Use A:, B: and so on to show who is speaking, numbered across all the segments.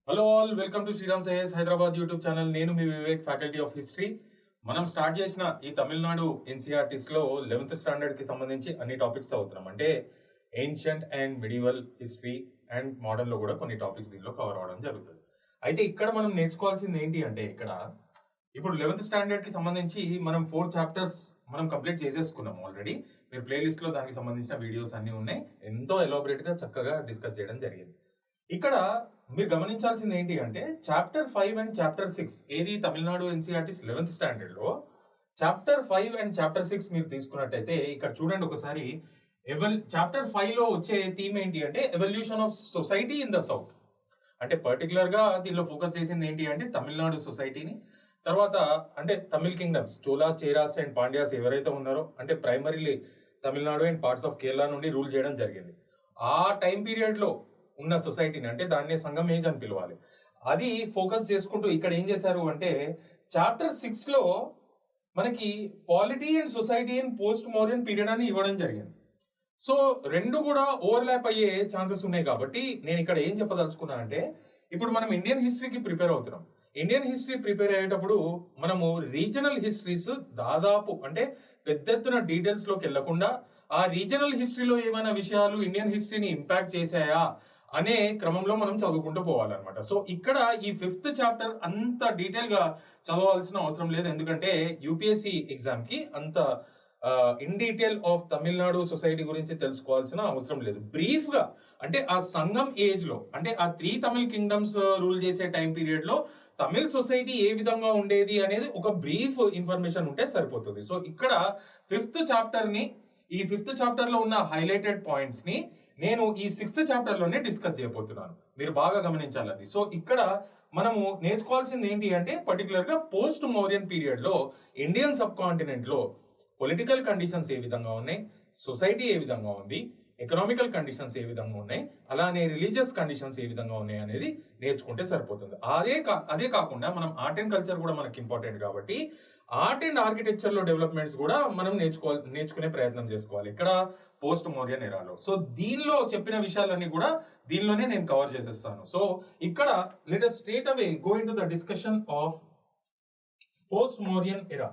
A: Hello all, welcome to Sriram science Hyderabad YouTube channel. నేను మీ Vivek, faculty of history. మనం start చేసిన ఈ తమిళనాడు ఎన్సీఆర్టీస్లో 11th స్టాండర్డ్కి సంబంధించి అన్ని టాపిక్స్ చదువుతున్నాం. అంటే ancient and medieval history and మోడర్న్లో కూడా కొన్ని టాపిక్స్ దీనిలో కవర్ అవ్వడం జరుగుతుంది. అయితే ఇక్కడ మనం నేర్చుకోవాల్సింది ఏంటి అంటే ఇప్పుడు 11th స్టాండర్డ్కి సంబంధించి మనం 4 చాప్టర్స్ మనం కంప్లీట్ చేసేసుకున్నాం ఆల్రెడీ. మీరు ప్లేలిస్ట్లో దానికి సంబంధించిన వీడియోస్ అన్నీ ఉన్నాయి. ఎంతో ఎలాబొరేట్గా చక్కగా డిస్కస్ చేయడం జరిగింది. ఇక్కడ మీరు గమనించాల్సింది ఏంటి అంటే చాప్టర్ 5 అండ్ చాప్టర్ 6 ఏది తమిళనాడు ఎన్సీఆర్టీస్ 11th స్టాండర్డ్ లో చాప్టర్ 5 అండ్ చాప్టర్ 6 మీరు తీసుకున్నట్టయితే ఇక్కడ చూడండి ఒకసారి. చాప్టర్ 5 లో వచ్చే థీమ్ ఏంటి అంటే evolution of society in the south. అంటే పర్టికులర్ గా దీనిలో ఫోకస్ చేసింది ఏంటి అంటే తమిళనాడు సొసైటీని, తర్వాత అంటే తమిళ్ కింగ్డమ్స్ చోలా, చేరాస్ అండ్ పాండ్యాస్ ఎవరైతే ఉన్నారో అంటే primarily Tamil Nadu and parts of Kerala నుండి రూల్ చేయడం జరిగింది. ఆ టైం పీరియడ్ లో ఉన్న సొసైటీని, అంటే దాన్ని సంగం ఏజ్ అని పిలవాలి, అది ఫోకస్ చేసుకుంటూ ఇక్కడ ఏం చేశారు అంటే చాప్టర్ 6 లో మనకి polity and society and post modern period అని ఇవ్వడం జరిగింది. సో రెండు కూడా ఓవర్లాప్ అయ్యే ఛాన్సెస్ ఉన్నాయి. కాబట్టి నేను ఇక్కడ ఏం చెప్పదలుచుకున్నా అంటే ఇప్పుడు మనం ఇండియన్ హిస్టరీకి ప్రిపేర్ అవుతున్నాం. ఇండియన్ హిస్టరీ ప్రిపేర్ అయ్యేటప్పుడు మనము రీజనల్ హిస్టరీస్ దాదాపు అంటే పెద్ద ఎత్తున డీటెయిల్స్ లోకి వెళ్లకుండా ఆ రీజనల్ హిస్టరీలో ఏమైనా విషయాలు ఇండియన్ హిస్టరీని ఇంపాక్ట్ చేశాయా అనే క్రమంలో మనం చదువుకుంటూ పోవాలన్నమాట. సో ఇక్కడ ఈ 5th చాప్టర్ అంత డీటెయిల్ గా చదవాల్సిన అవసరం లేదు, ఎందుకంటే యూపీఎస్సీ ఎగ్జామ్ కి అంత in detail of Tamil Nadu society గురించి తెలుసుకోవాల్సిన అవసరం లేదు. బ్రీఫ్ గా అంటే ఆ సంగం ఏజ్ లో అంటే ఆ 3 తమిళ్ కింగ్డమ్స్ రూల్ చేసే టైం పీరియడ్ లో తమిళ్ సొసైటీ ఏ విధంగా ఉండేది అనేది ఒక బ్రీఫ్ ఇన్ఫర్మేషన్ ఉంటే సరిపోతుంది. సో ఇక్కడ 5th చాప్టర్ ని, ఈ 5th చాప్టర్ లో ఉన్న హైలైటెడ్ పాయింట్స్ ని నేను ఈ 6th చాప్టర్ లోనే డిస్కస్ చేయబోతున్నాను. మీరు బాగా గమనించాలి అది. సో ఇక్కడ మనము నేర్చుకోవాల్సింది ఏంటి అంటే పర్టికులర్ గా పోస్ట్ మౌర్యన్ పీరియడ్ లో ఇండియన్ సబ్ కాంటినెంట్ లో పొలిటికల్ కండిషన్స్ ఏ విధంగా ఉన్నాయి, సొసైటీ ఏ విధంగా ఉంది, ఎకనామికల్ కండిషన్స్ ఏ విధంగా ఉన్నాయి, అలానే రిలీజియస్ కండిషన్స్ ఏ విధంగా ఉన్నాయి అనేది నేర్చుకుంటే సరిపోతుంది. అదే కాకుండా మనం ఆర్ట్ అండ్ కల్చర్ కూడా మనకి ఇంపార్టెంట్ కాబట్టి ఆర్ట్ అండ్ ఆర్కిటెక్చర్ లో డెవలప్మెంట్స్ కూడా మనం నేర్చుకునే ప్రయత్నం చేసుకోవాలి ఇక్కడ పోస్ట్ మౌర్యన్ ఎరాలో. సో దీనిలో చెప్పిన విషయాలన్నీ కూడా దీనిలోనే నేను కవర్ చేసేస్తాను. సో ఇక్కడ let us straight away go into the discussion of post Mauryan era.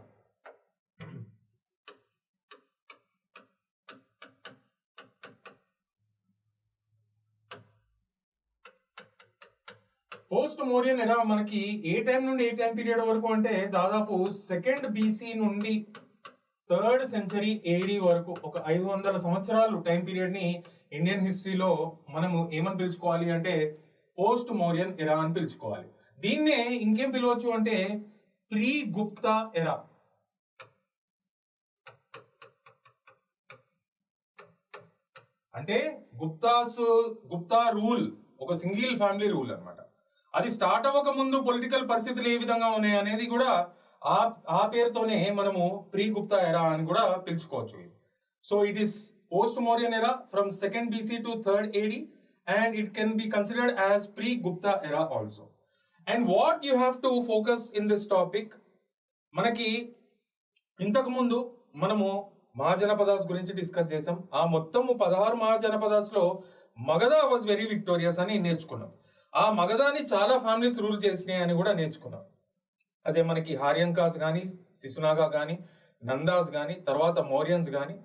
A: Post Mauryan ఎరా మనకి ఏ టైం నుండి ఏ టైం పీరియడ్ వరకు అంటే దాదాపు 2nd BC నుండి 3rd సెంచరీ ఏడి వరకు ఒక 500 సంవత్సరాలు టైం పీరియడ్ ని ఇండియన్ హిస్టరీలో మనము ఏమని పిలుచుకోవాలి అంటే పోస్ట్ మౌర్యన్ ఎరా అని పిలుచుకోవాలి. దీన్నే ఇంకేం పిలవచ్చు అంటే ప్రీ గుప్తా ఎరా. అంటే గుప్తా రూల్ ఒక సింగిల్ ఫ్యామిలీ రూల్ అన్నమాట. అది స్టార్ట్ అవ్వక ముందు పొలిటికల్ పరిస్థితులు ఏ విధంగా ఉన్నాయి అనేది కూడా ఆ పేరుతోనే మనము ప్రీ గుప్తా ఎరా అని కూడా పిలుచుకోవచ్చు. So it is post Mauryan era from 2nd BC to 3rd AD and it can be considered as pre Gupta era also. And what you have to focus in this topic, మనకి ఇంతకు ముందు మనము మహాజనపదాస్ గురించి discuss చేసాం. ఆ మొత్తము 16 మహాజనపదాస్ లో Magadha was very victorious అని నేర్చుకున్నాం. ఆ మగధాని చాలా ఫ్యామిలీస్ రూల్ చేసినాయి అని కూడా నేర్చుకున్నాం. అదే మనకి హార్యంకాస్ కానీ, శిశునాగా కానీ, నందాస్ కానీ, తర్వాత మౌర్యన్స్ కానీ,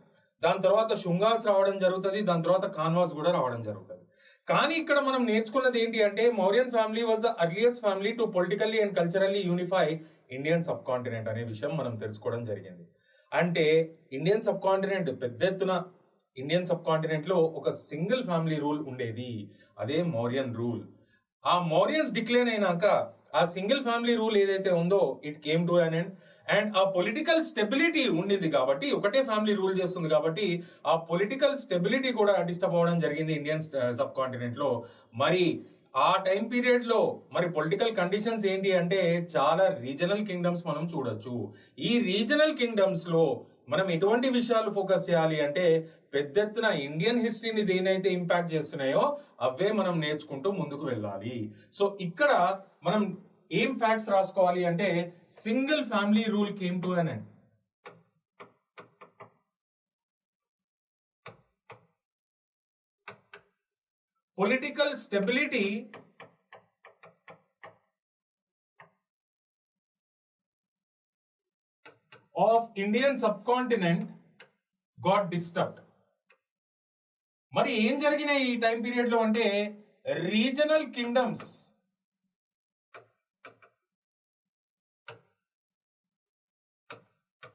A: దాని తర్వాత శుంగాస్ రావడం జరుగుతుంది, దాని తర్వాత కాన్వాస్ కూడా రావడం జరుగుతుంది. కానీ ఇక్కడ మనం నేర్చుకున్నది ఏంటి అంటే Mauryan family was the earliest family to politically and culturally unify Indian subcontinent అనే విషయం మనం తెలుసుకోవడం జరిగింది. అంటే ఇండియన్ సబ్ కాంటినెంట్ పెద్ద ఎత్తున ఇండియన్ సబ్ కాంటినెంట్ లో ఒక సింగిల్ ఫ్యామిలీ రూల్ ఉండేది, అదే మౌర్యన్ రూల్. ఆ మౌర్యన్స్ డిక్లైన్ అయినాక ఆ సింగిల్ ఫ్యామిలీ రూల్ ఏదైతే ఉందో it came to an end. And ఆ పొలిటికల్ స్టెబిలిటీ ఉండింది కాబట్టి, ఒకటే ఫ్యామిలీ రూల్ చేస్తుంది కాబట్టి ఆ పొలిటికల్ స్టెబిలిటీ కూడా డిస్టర్బ్ అవ్వడం జరిగింది ఇండియన్ సబ్ కాంటినెంట్ లో. మరి ఆ టైం పీరియడ్ లో మరి పొలిటికల్ కండిషన్స్ ఏంటి అంటే చాలా రీజనల్ కింగ్డమ్స్ మనం చూడొచ్చు. ఈ రీజనల్ కింగ్డమ్స్ లో మనం ఎటువంటి విషయాలు ఫోకస్ చేయాలి అంటే పెద్ద ఎత్తున ఇండియన్ హిస్టరీని దేనైతే ఇంపాక్ట్ చేస్తున్నాయో అవే మనం నేర్చుకుంటూ ముందుకు వెళ్ళాలి. సో ఇక్కడ మనం ఏం ఫ్యాక్ట్స్ రాసుకోవాలి అంటే single family rule came to an end. Political stability of Indian sub continent got disturbed. మరి ఏం జరిగినాయి ఈ టైం పీరియడ్ లో అంటే రీజనల్ కింగ్డమ్స్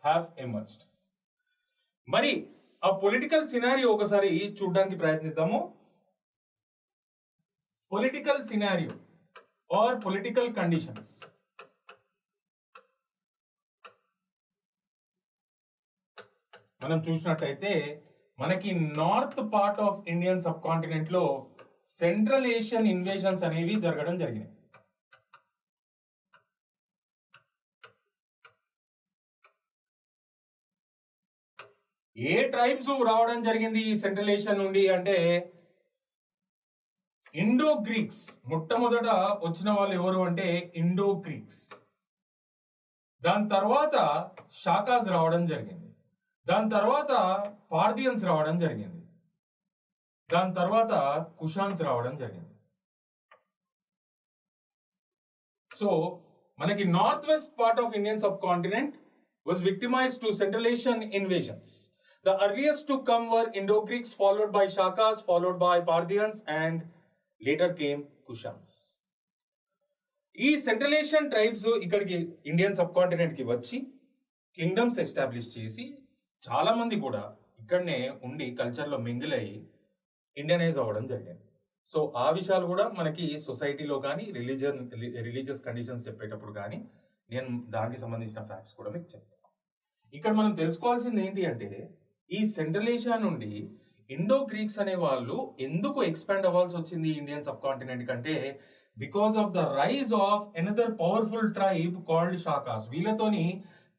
A: హ్యావ్ ఎమర్జ్డ్. మరి ఆ పొలిటికల్ సినారియో ఒకసారి చూడడానికి ప్రయత్నిద్దాము. Political scenario or political conditions. మనం చూసినట్టయితే మనకి north part of Indian subcontinent లో సెంట్రల్ ఏషియన్ ఇన్వేషన్స్ అనేవి జరగడం జరిగినాయి. ఏ ట్రైబ్స్ రావడం జరిగింది ఈ సెంట్రల్ ఏషియా నుండి అంటే ఇండో గ్రీక్స్. మొట్టమొదట వచ్చిన వాళ్ళు ఎవరు అంటే ఇండో గ్రీక్స్. దాని తర్వాత షాకాస్ రావడం జరిగింది. దాని తర్వాత పార్థియన్స్ రావడం జరిగింది. దాని తర్వాత కుషాన్స్ రావడం జరిగింది. సో మనకి north west part of Indian sub continent was victimized to Central Asian invasions. The earliest to come were Indo-Greeks, followed by Shakas, followed by Parthians, and later came Kushans. ఈ సెంట్రల్ ఏషియన్ ట్రైబ్స్ ఇక్కడికి Indian sub continent కి వచ్చి kingdoms establish చేసి చాలా మంది కూడా ఇక్కడనే ఉండి కల్చర్లో మింగిల్ అయ్యి ఇండియనైజ్ అవ్వడం జరిగింది. సో ఆ విషయాలు కూడా మనకి సొసైటీలో కానీ రిలీజియస్ కండిషన్స్ చెప్పేటప్పుడు కానీ నేను దానికి సంబంధించిన ఫ్యాక్ట్స్ కూడా మీకు చెప్తాను. ఇక్కడ మనం తెలుసుకోవాల్సింది ఏంటి అంటే ఈ సెంట్రల్ ఏషియా నుండి ఇండో గ్రీక్స్ అనే వాళ్ళు ఎందుకు ఎక్స్పాండ్ అవ్వాల్సి వచ్చింది ఇండియన్ సబ్ కాంటినెంట్ కంటే because of the rise of another powerful tribe called Shakas. వీళ్ళతోని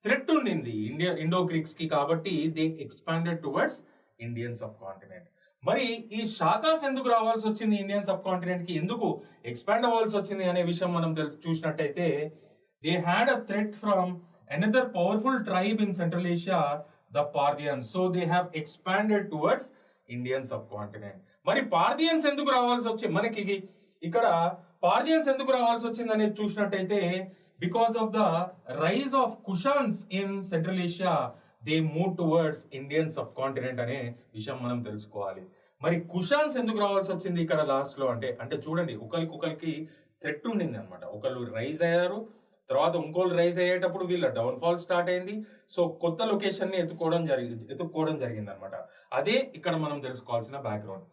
A: థ్రెట్ ఉండింది ఇండో గ్రీక్స్ కి, కాబట్టి they expanded towards Indian subcontinent. మరి ఈ షాకాస్ ఎందుకు రావాల్సి వచ్చింది ఇండియన్ సబ్ కాంటినెంట్ కి, ఎందుకు ఎక్స్పాండ్ అవ్వాల్సి వచ్చింది అనే విషయం మనం చూసినట్టయితే they had a threat from another powerful tribe in Central Asia, the Parthians. So they have expanded towards Indian subcontinent. మరి పార్థియన్స్ ఎందుకు రావాల్సి వచ్చి మనకి ఇక్కడ పార్థియన్స్ ఎందుకు రావాల్సి వచ్చింది అనేది చూసినట్టయితే because of the rise of Kushans in central Asia they move towards Indian subcontinent అనే విషయం మనం తెలుసుకోవాలి. మరి కుషాన్స్ ఎందుకు రావాల్సి వచ్చింది ఇక్కడ లాస్ట్ లో అంటే చూడండి ఒకరికి థ్రెట్ ఉండింది అనమాట. ఒకళ్ళు రైజ్ అయ్యారు, తర్వాత ఇంకోళ్ళు రైజ్ అయ్యేటప్పుడు వీళ్ళ డౌన్ఫాల్ స్టార్ట్ అయింది. సో కొత్త లొకేషన్ ని ఎత్తుక్కోవడం జరిగింది అనమాట. అదే ఇక్కడ మనం తెలుసుకోవాల్సిన బ్యాక్గ్రౌండ్.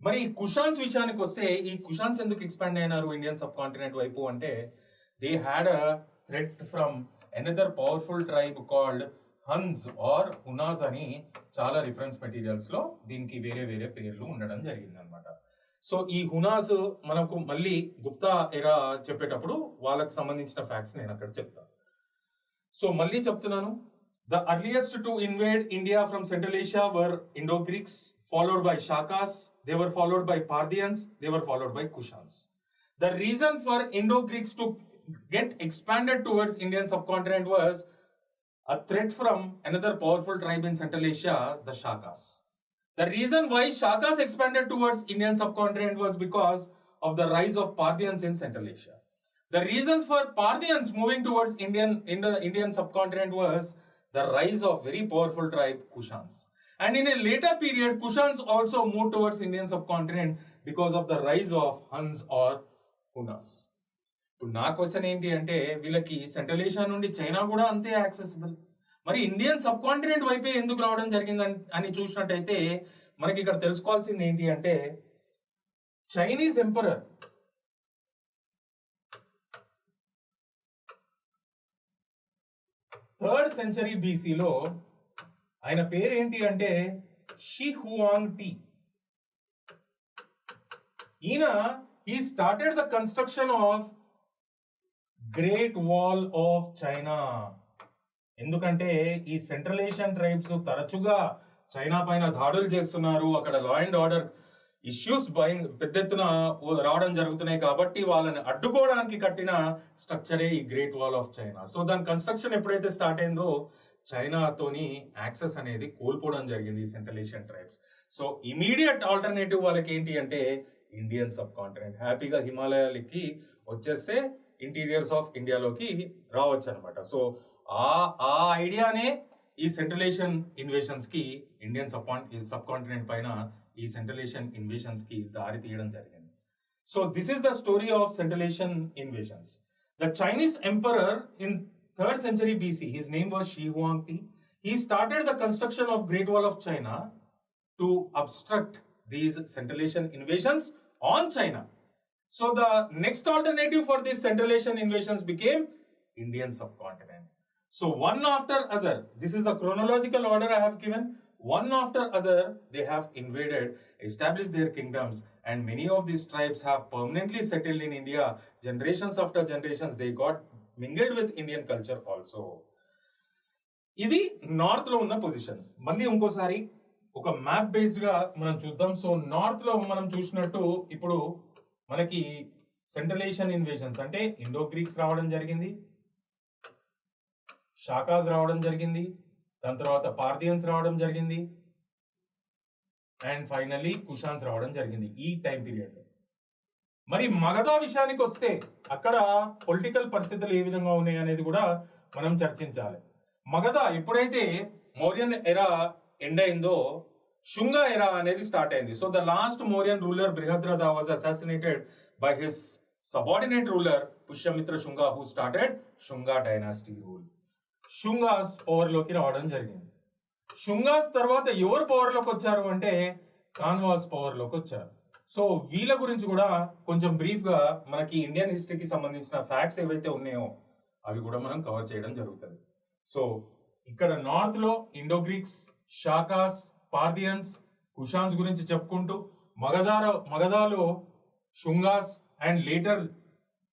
A: మరి ఈ కుషాన్స్ విషయానికి వస్తే ఈ కుషాన్స్ ఎందుకు ఎక్స్పాండ్ అయినారు ఇండియన్ సబ్ కాంటినెంట్ వైపు అంటే they had a threat from another powerful tribe called Huns or Hunas అని చాలా రిఫరెన్స్ మెటీరియల్స్ లో దీనికి వేరే వేరే పేర్లు ఉండడం జరిగింది అనమాట. సో ఈ హునాస్ మనకు మళ్ళీ గుప్తా ఎరా చెప్పేటప్పుడు వాళ్ళకి సంబంధించిన ఫ్యాక్ట్స్ నేను అక్కడ చెప్తాను. సో మళ్ళీ చెప్తున్నాను, the earliest to invade India from central Asia were Indo Greeks, followed by Shakas, they were followed by Parthians, they were followed by Kushans. The reason for Indo Greeks to get expanded towards Indian subcontinent was a threat from another powerful tribe in Central Asia, the Shakas. The reason why Shakas expanded towards Indian subcontinent was because of the rise of Parthians in Central Asia. The reasons for Parthians moving towards Indian subcontinent was the rise of very powerful tribe Kushans. And in a later period, Kushans also moved towards Indian subcontinent because of the rise of Huns or Hunas. ఇప్పుడు నా question ఏంటి అంటే వీళ్ళకి central Asia నుండి China కూడా అంతే accessible, మరి Indian sub continent వైపే ఎందుకు రావడం జరిగింది అని చూసినట్టయితే మనకి ఇక్కడ తెలుసుకోవాల్సింది ఏంటి అంటే చైనీస్ ఎంపరర్ థర్డ్ సెంచరీ బీసీలో ఆయన పేరు ఏంటి అంటే షీ హువాంగ్ టీ. ఈయన he started the construction of great wall of China. ఎందుకంటే ఈ సెంట్రల్ ఏషియన్ ట్రైబ్స్ తరచుగా చైనా పైన దాడులు చేస్తున్నారు, అక్కడ లా అండ్ ఆర్డర్ ఇష్యూస్ పెద్ద ఎత్తున రావడం జరుగుతున్నాయి, కాబట్టి వాళ్ళని అడ్డుకోవడానికి కట్టిన స్ట్రక్చరే ఈ great wall of China. So దాని కన్స్ట్రక్షన్ ఎప్పుడైతే స్టార్ట్ అయిందో చైనాతోని యాక్సెస్ అనేది కోల్పోవడం జరిగింది ఈ central Asian tribes. So immediate alternative వాళ్ళకి ఏంటి అంటే ఇండియన్ సబ్ కాంటినెంట్. హ్యాపీగా హిమాలయాలకి వచ్చేస్తే ఇంటీరియర్స్ ఆఫ్ ఇండియాలోకి రావచ్చు అనమాట. సో ఆ ఐడియానే ఈ సెంట్రల్ ఏషియన్ ఇన్వేషన్స్ కి ఇండియన్ సబ్ కాంటినెంట్ పైన ఈ సెంట్రల్ ఏషియన్ ఇన్వేషన్స్ కి దారి తీయడం జరిగింది. So this is the story of central Asian invasions. The Chinese emperor in 3rd century BC, his name was Shi Huangdi. He started the construction of Great Wall of China to obstruct these Central Asian invasions on China. So the next alternative for these Central Asian invasions became Indian subcontinent. So one after other, this is the chronological order I have given. One after other, they have invaded, established their kingdoms, and many of these tribes have permanently settled in India. Generations after generations, they got mingled with Indian culture also. ఇది north లో ఉన్న position. మళ్ళీ ఇంకోసారి ఒక map based గా మనం చూద్దాం. So north లో మనం చూసినట్టు ఇప్పుడు మనకి సెంట్రల్ ఏషియన్ ఇన్వేషన్స్ అంటే ఇండో గ్రీక్స్ రావడం జరిగింది, షాకాస్ రావడం జరిగింది, దాని తర్వాత పార్థియన్స్ రావడం జరిగింది, అండ్ ఫైనల్లీ కుషాన్స్ రావడం జరిగింది ఈ టైం పీరియడ్ లో. మరి మగధ విషయానికి వస్తే అక్కడ పొలిటికల్ పరిస్థితులు ఏ విధంగా ఉన్నాయి అనేది కూడా మనం చర్చించాలి. మగధ ఎప్పుడైతే మౌర్యన్ ఎరా ఎండ్ అయిందో శుంగ ఎరా అనేది స్టార్ట్ అయింది. So the last Mauryan ruler Brihadratha was assassinated by his subordinate ruler Pushyamitra Shunga who started Shunga dynasty rule. Shungas power లోకి రావడం జరిగింది. శుంగాస్ తర్వాత ఎవరు పవర్ లోకి వచ్చారు అంటే కాన్వాస్ పవర్ లోకి వచ్చారు. సో వీళ్ళ గురించి కూడా కొంచెం బ్రీఫ్ గా మనకి ఇండియన్ హిస్టరీకి సంబంధించిన ఫ్యాక్ట్స్ ఏవైతే ఉన్నాయో అవి కూడా మనం కవర్ చేయడం జరుగుతుంది. సో ఇక్కడ నార్త్ లో ఇండో గ్రీక్స్, షాకాస్, పార్థియన్స్, కుషాన్స్ గురించి చెప్పుకుంటూ మగధాలో శుంగాస్ అండ్ లేటర్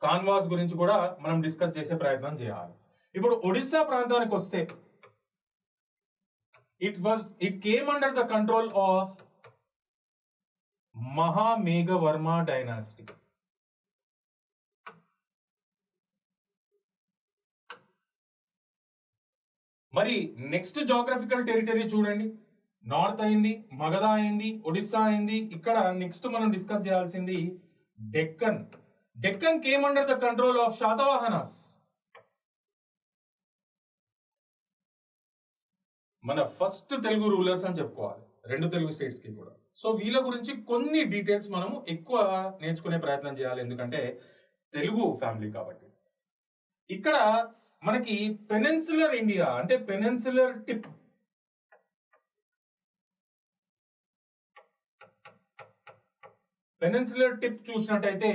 A: కాన్వాస్ గురించి కూడా మనం డిస్కస్ చేసే ప్రయత్నం చేయాలి. ఇప్పుడు ఒడిస్సా ప్రాంతానికి వస్తే it came under the control of Mahameghavarma dynasty. మరి నెక్స్ట్ జాగ్రఫికల్ టెరిటరీ చూడండి, నార్త్ అయింది, మగధ అయింది, ఒడిస్సా అయింది. ఇక్కడ నెక్స్ట్ మనం డిస్కస్ చేయాల్సింది Deccan. Deccan came under the control of Satavahanas. మన ఫస్ట్ తెలుగు రూలర్స్ అని చెప్పుకోవాలి 2 తెలుగు స్టేట్స్ కి కూడా. సో వీళ్ళ గురించి కొన్ని డీటెయిల్స్ మనము ఎక్కువ నేర్చుకునే ప్రయత్నం చేయాలి, ఎందుకంటే తెలుగు ఫ్యామిలీ కాబట్టి. ఇక్కడ మనకి పెనిన్సులర్ ఇండియా అంటే పెనిన్సులర్ టిప్ చూసినట్టయితే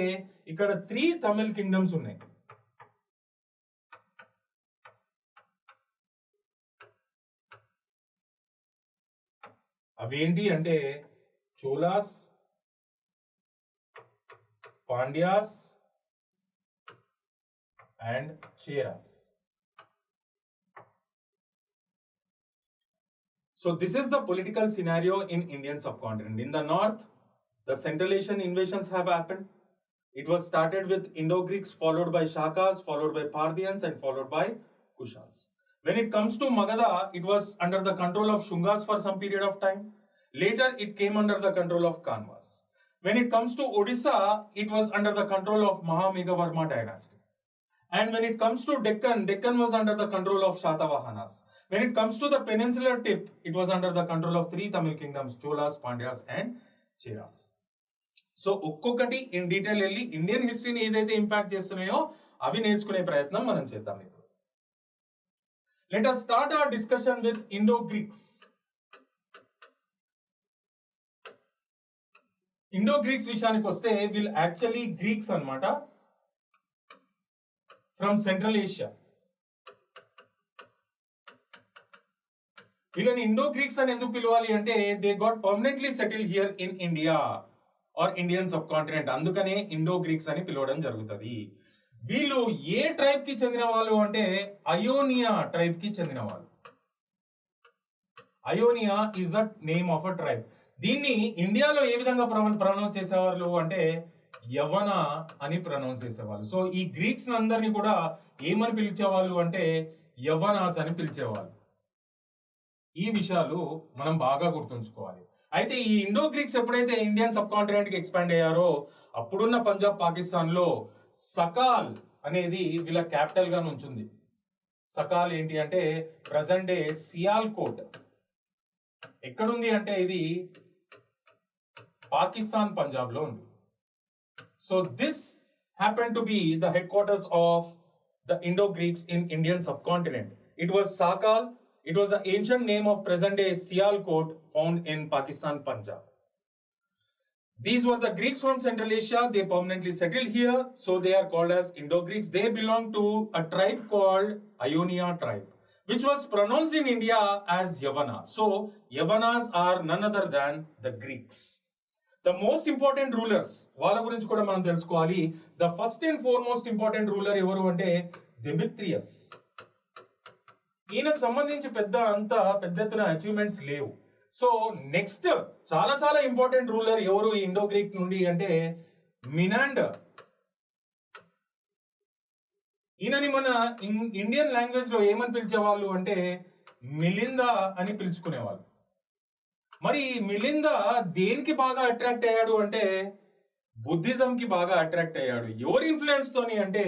A: ఇక్కడ 3 తమిళ్ కింగ్డమ్స్ ఉన్నాయి. అవేంటి అంటే Cholas, Pandyas and Cheras. So this is the political scenario in Indian subcontinent. In the north, the Central Asian invasions have happened. It was started with Indo-Greeks, followed by Shakas, followed by Parthians, and followed by Kushans. When it comes to Magadha, it was under the control of Shungas for some period of time. Later, it came under the control of Kanvas. When it comes to Odisha, it was under the control of Mahameghavarma dynasty. And when it comes to Deccan was under the control of Shatavahanas. When it comes to the peninsular tip, it was under the control of 3 Tamil kingdoms, Cholas, Pandyas and Cheras. So, ఒక్కొక్కటి in detail వెళ్ళి Indian హిస్టరీని ఏదైతే impact చేస్తున్నాయో అవి నేర్చుకునే ప్రయత్నం మనం చేద్దాం ఇప్పుడు. Let us start our discussion with Indo-Greeks. Indo-Greeks విషయానికి వస్తే వీళ్ళు యాక్చువల్లీ గ్రీక్స్ అన్నమాట, ఫ్రమ్ సెంట్రల్ ఏషియా. వీళ్ళని ఇండో గ్రీక్స్ అని ఎందుకు పిలవాలి అంటే they got permanently settle here in India or Indian subcontinent, అందుకనే ఇండో గ్రీక్స్ అని పిలవడం జరుగుతుంది. వీళ్ళు ఏ ట్రైబ్ కి చెందిన వాళ్ళు అంటే అయోనియా ట్రైబ్ కి చెందిన వాళ్ళు. Ionia is the name of a tribe. దీన్ని ఇండియాలో ఏ విధంగా ప్రొనౌన్స్ చేసేవాళ్ళు అంటే యవన అని ప్రొనౌన్స్ చేసేవాళ్ళు. సో ఈ గ్రీక్స్ అందరినీ కూడా ఏమని పిలిచేవాళ్ళు అంటే యవనాస్ అని పిలిచేవాళ్ళు. ఈ విషయాలు మనం బాగా గుర్తుంచుకోవాలి. అయితే ఈ ఇండో గ్రీక్స్ ఎప్పుడైతే ఇండియన్ సబ్ కాంటినెంట్ కి ఎక్స్పాండ్ అయ్యారో అప్పుడున్న పంజాబ్ పాకిస్తాన్ లో సకాల్ అనేది వీళ్ళ క్యాపిటల్ గా నుంచింది. సకాల్ ఏంటి అంటే ప్రజెంట్ డే సియాల్కోట్. ఎక్కడుంది అంటే ఇది పాకిస్తాన్ పంజాబ్ లో ఉంది. So this happened to be the headquarters of the Indo-Greeks in Indian subcontinent. It was Sakal. It was an ancient name of present-day Sialkot found in Pakistan, Punjab. These were the Greeks from Central Asia. They permanently settled here, so they are called as Indo-Greeks. They belong to a tribe called Ionia tribe, which was pronounced in India as Yavana. So Yavanas are none other than the Greeks. The most important rulers, వాళ్ళ గురించి కూడా మనం తెలుసుకోవాలి. The first and foremost important ruler ఎవరు అంటే డెమిత్రియస్. ఈయనకు సంబంధించి పెద్ద ఎత్తున అచీవ్మెంట్స్ లేవు. సో నెక్స్ట్ చాలా చాలా ఇంపార్టెంట్ రూలర్ ఎవరు ఇండో గ్రీక్ నుండి అంటే మినాండర్. ఈయనని మన ఇండియన్ లాంగ్వేజ్ లో ఏమని పిలిచేవాళ్ళు అంటే మిలిందా అని పిలుచుకునేవాళ్ళు. మరి మిలిందా దేనికి బాగా అట్రాక్ట్ అయ్యాడు అంటే బుద్ధిజం కి బాగా అట్రాక్ట్ అయ్యాడు. ఎవరి ఇన్ఫ్లుయెన్స్ తోని అంటే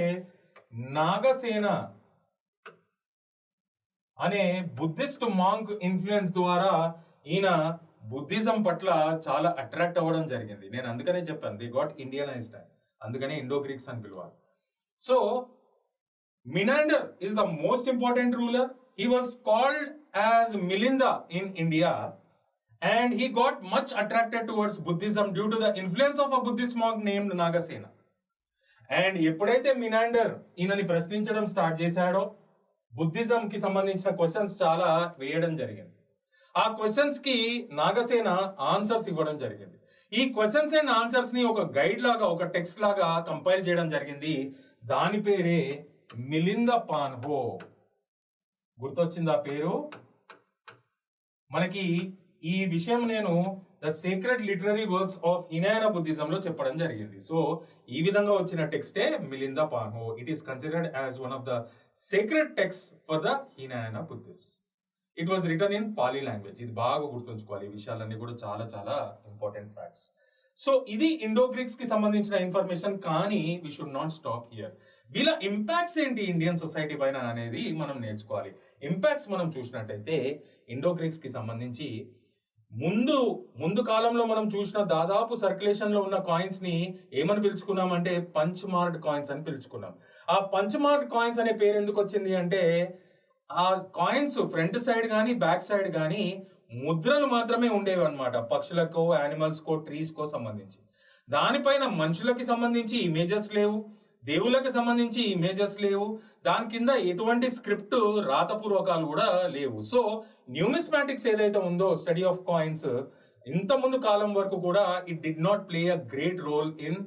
A: నాగసేన అనే బుద్ధిస్ట్ మాంక్ ఇన్ఫ్లుయెన్స్ ద్వారా ఈయన బుద్ధిజం పట్ల చాలా అట్రాక్ట్ అవ్వడం జరిగింది. నేను అందుకనే చెప్పాను దే గాట్ ఇండియనైజ్డ్, అందుకనే ఇండో గ్రీక్స్ అని పిలవాలి. So Menander is the most important ruler. He was called as Milinda in India and he got much attracted towards Buddhism due to the influence of a Buddhist monk named Nagasena. And ఎప్పుడైతే మినాండర్ ఈయనని ప్రశ్నించడం start చేశాడో Buddhism కి సంబంధించిన questions చాలా వేయడం జరిగింది. ఆ క్వశ్చన్స్ కి నాగసేన ఆన్సర్స్ ఇవ్వడం జరిగింది. ఈ క్వశ్చన్స్ అండ్ ఆన్సర్స్ ని ఒక గైడ్ లాగా ఒక టెక్స్ట్ లాగా కంపైల్ చేయడం జరిగింది. దాని పేరే మిలింద పాన్హో. గుర్తొచ్చింది ఆ పేరు మనకి. ఈ విషయం నేను the secret literary works of Hinayana Buddhism లో చెప్పడం జరిగింది. సో ఈ విధంగా వచ్చిన టెక్స్టే Milinda Panho. It is considered as one of the secret text for the Hinayana Buddhist. It was written in Pali language. ఇది బాగా గుర్తుంచుకోవాలి. ఈ విషయాలన్నీ కూడా చాలా చాలా ఇంపార్టెంట్ ఫ్యాక్ట్స్. సో ఇది ఇండో గ్రీక్స్ కి సంబంధించిన ఇన్ఫర్మేషన్. కానీ we should not stop here. వీళ్ళ ఇంపాక్ట్స్ ఏంటి ఇండియన్ సొసైటీ పైన అనేది మనం నేర్చుకోవాలి. ఇంపాక్ట్స్ మనం చూసినట్టయితే ఇండో గ్రీక్స్ కి సంబంధించి ముందు కాలంలో మనం చూసిన దాదాపు సర్క్యులేషన్ లో ఉన్న కాయిన్స్ ని ఏమని పిలుచుకున్నాం అంటే పంచ్ మార్క్డ్ కాయిన్స్ అని పిలుచుకున్నాం. ఆ పంచ్ మార్క్డ్ కాయిన్స్ అనే పేరు ఎందుకు వచ్చింది అంటే ఆ కాయిన్స్ ఫ్రంట్ సైడ్ కానీ బ్యాక్ సైడ్ కానీ ముద్రలు మాత్రమే ఉండేవి అనమాట. పక్షులకో యానిమల్స్ కో ట్రీస్ కో సంబంధించి. దానిపైన మనుషులకి సంబంధించి ఇమేజెస్ లేవు, దేవుళ్ళకి సంబంధించి ఇమేజెస్ లేవు, దాని కింద ఎటువంటి స్క్రిప్ట్ రాతపూర్వకాలు కూడా లేవు. సో న్యూమిస్మాటిక్స్ ఏదైతే ఉందో స్టడీ ఆఫ్ కాయిన్స్ ఇంత ముందు కాలం వరకు కూడా it did not play a great role in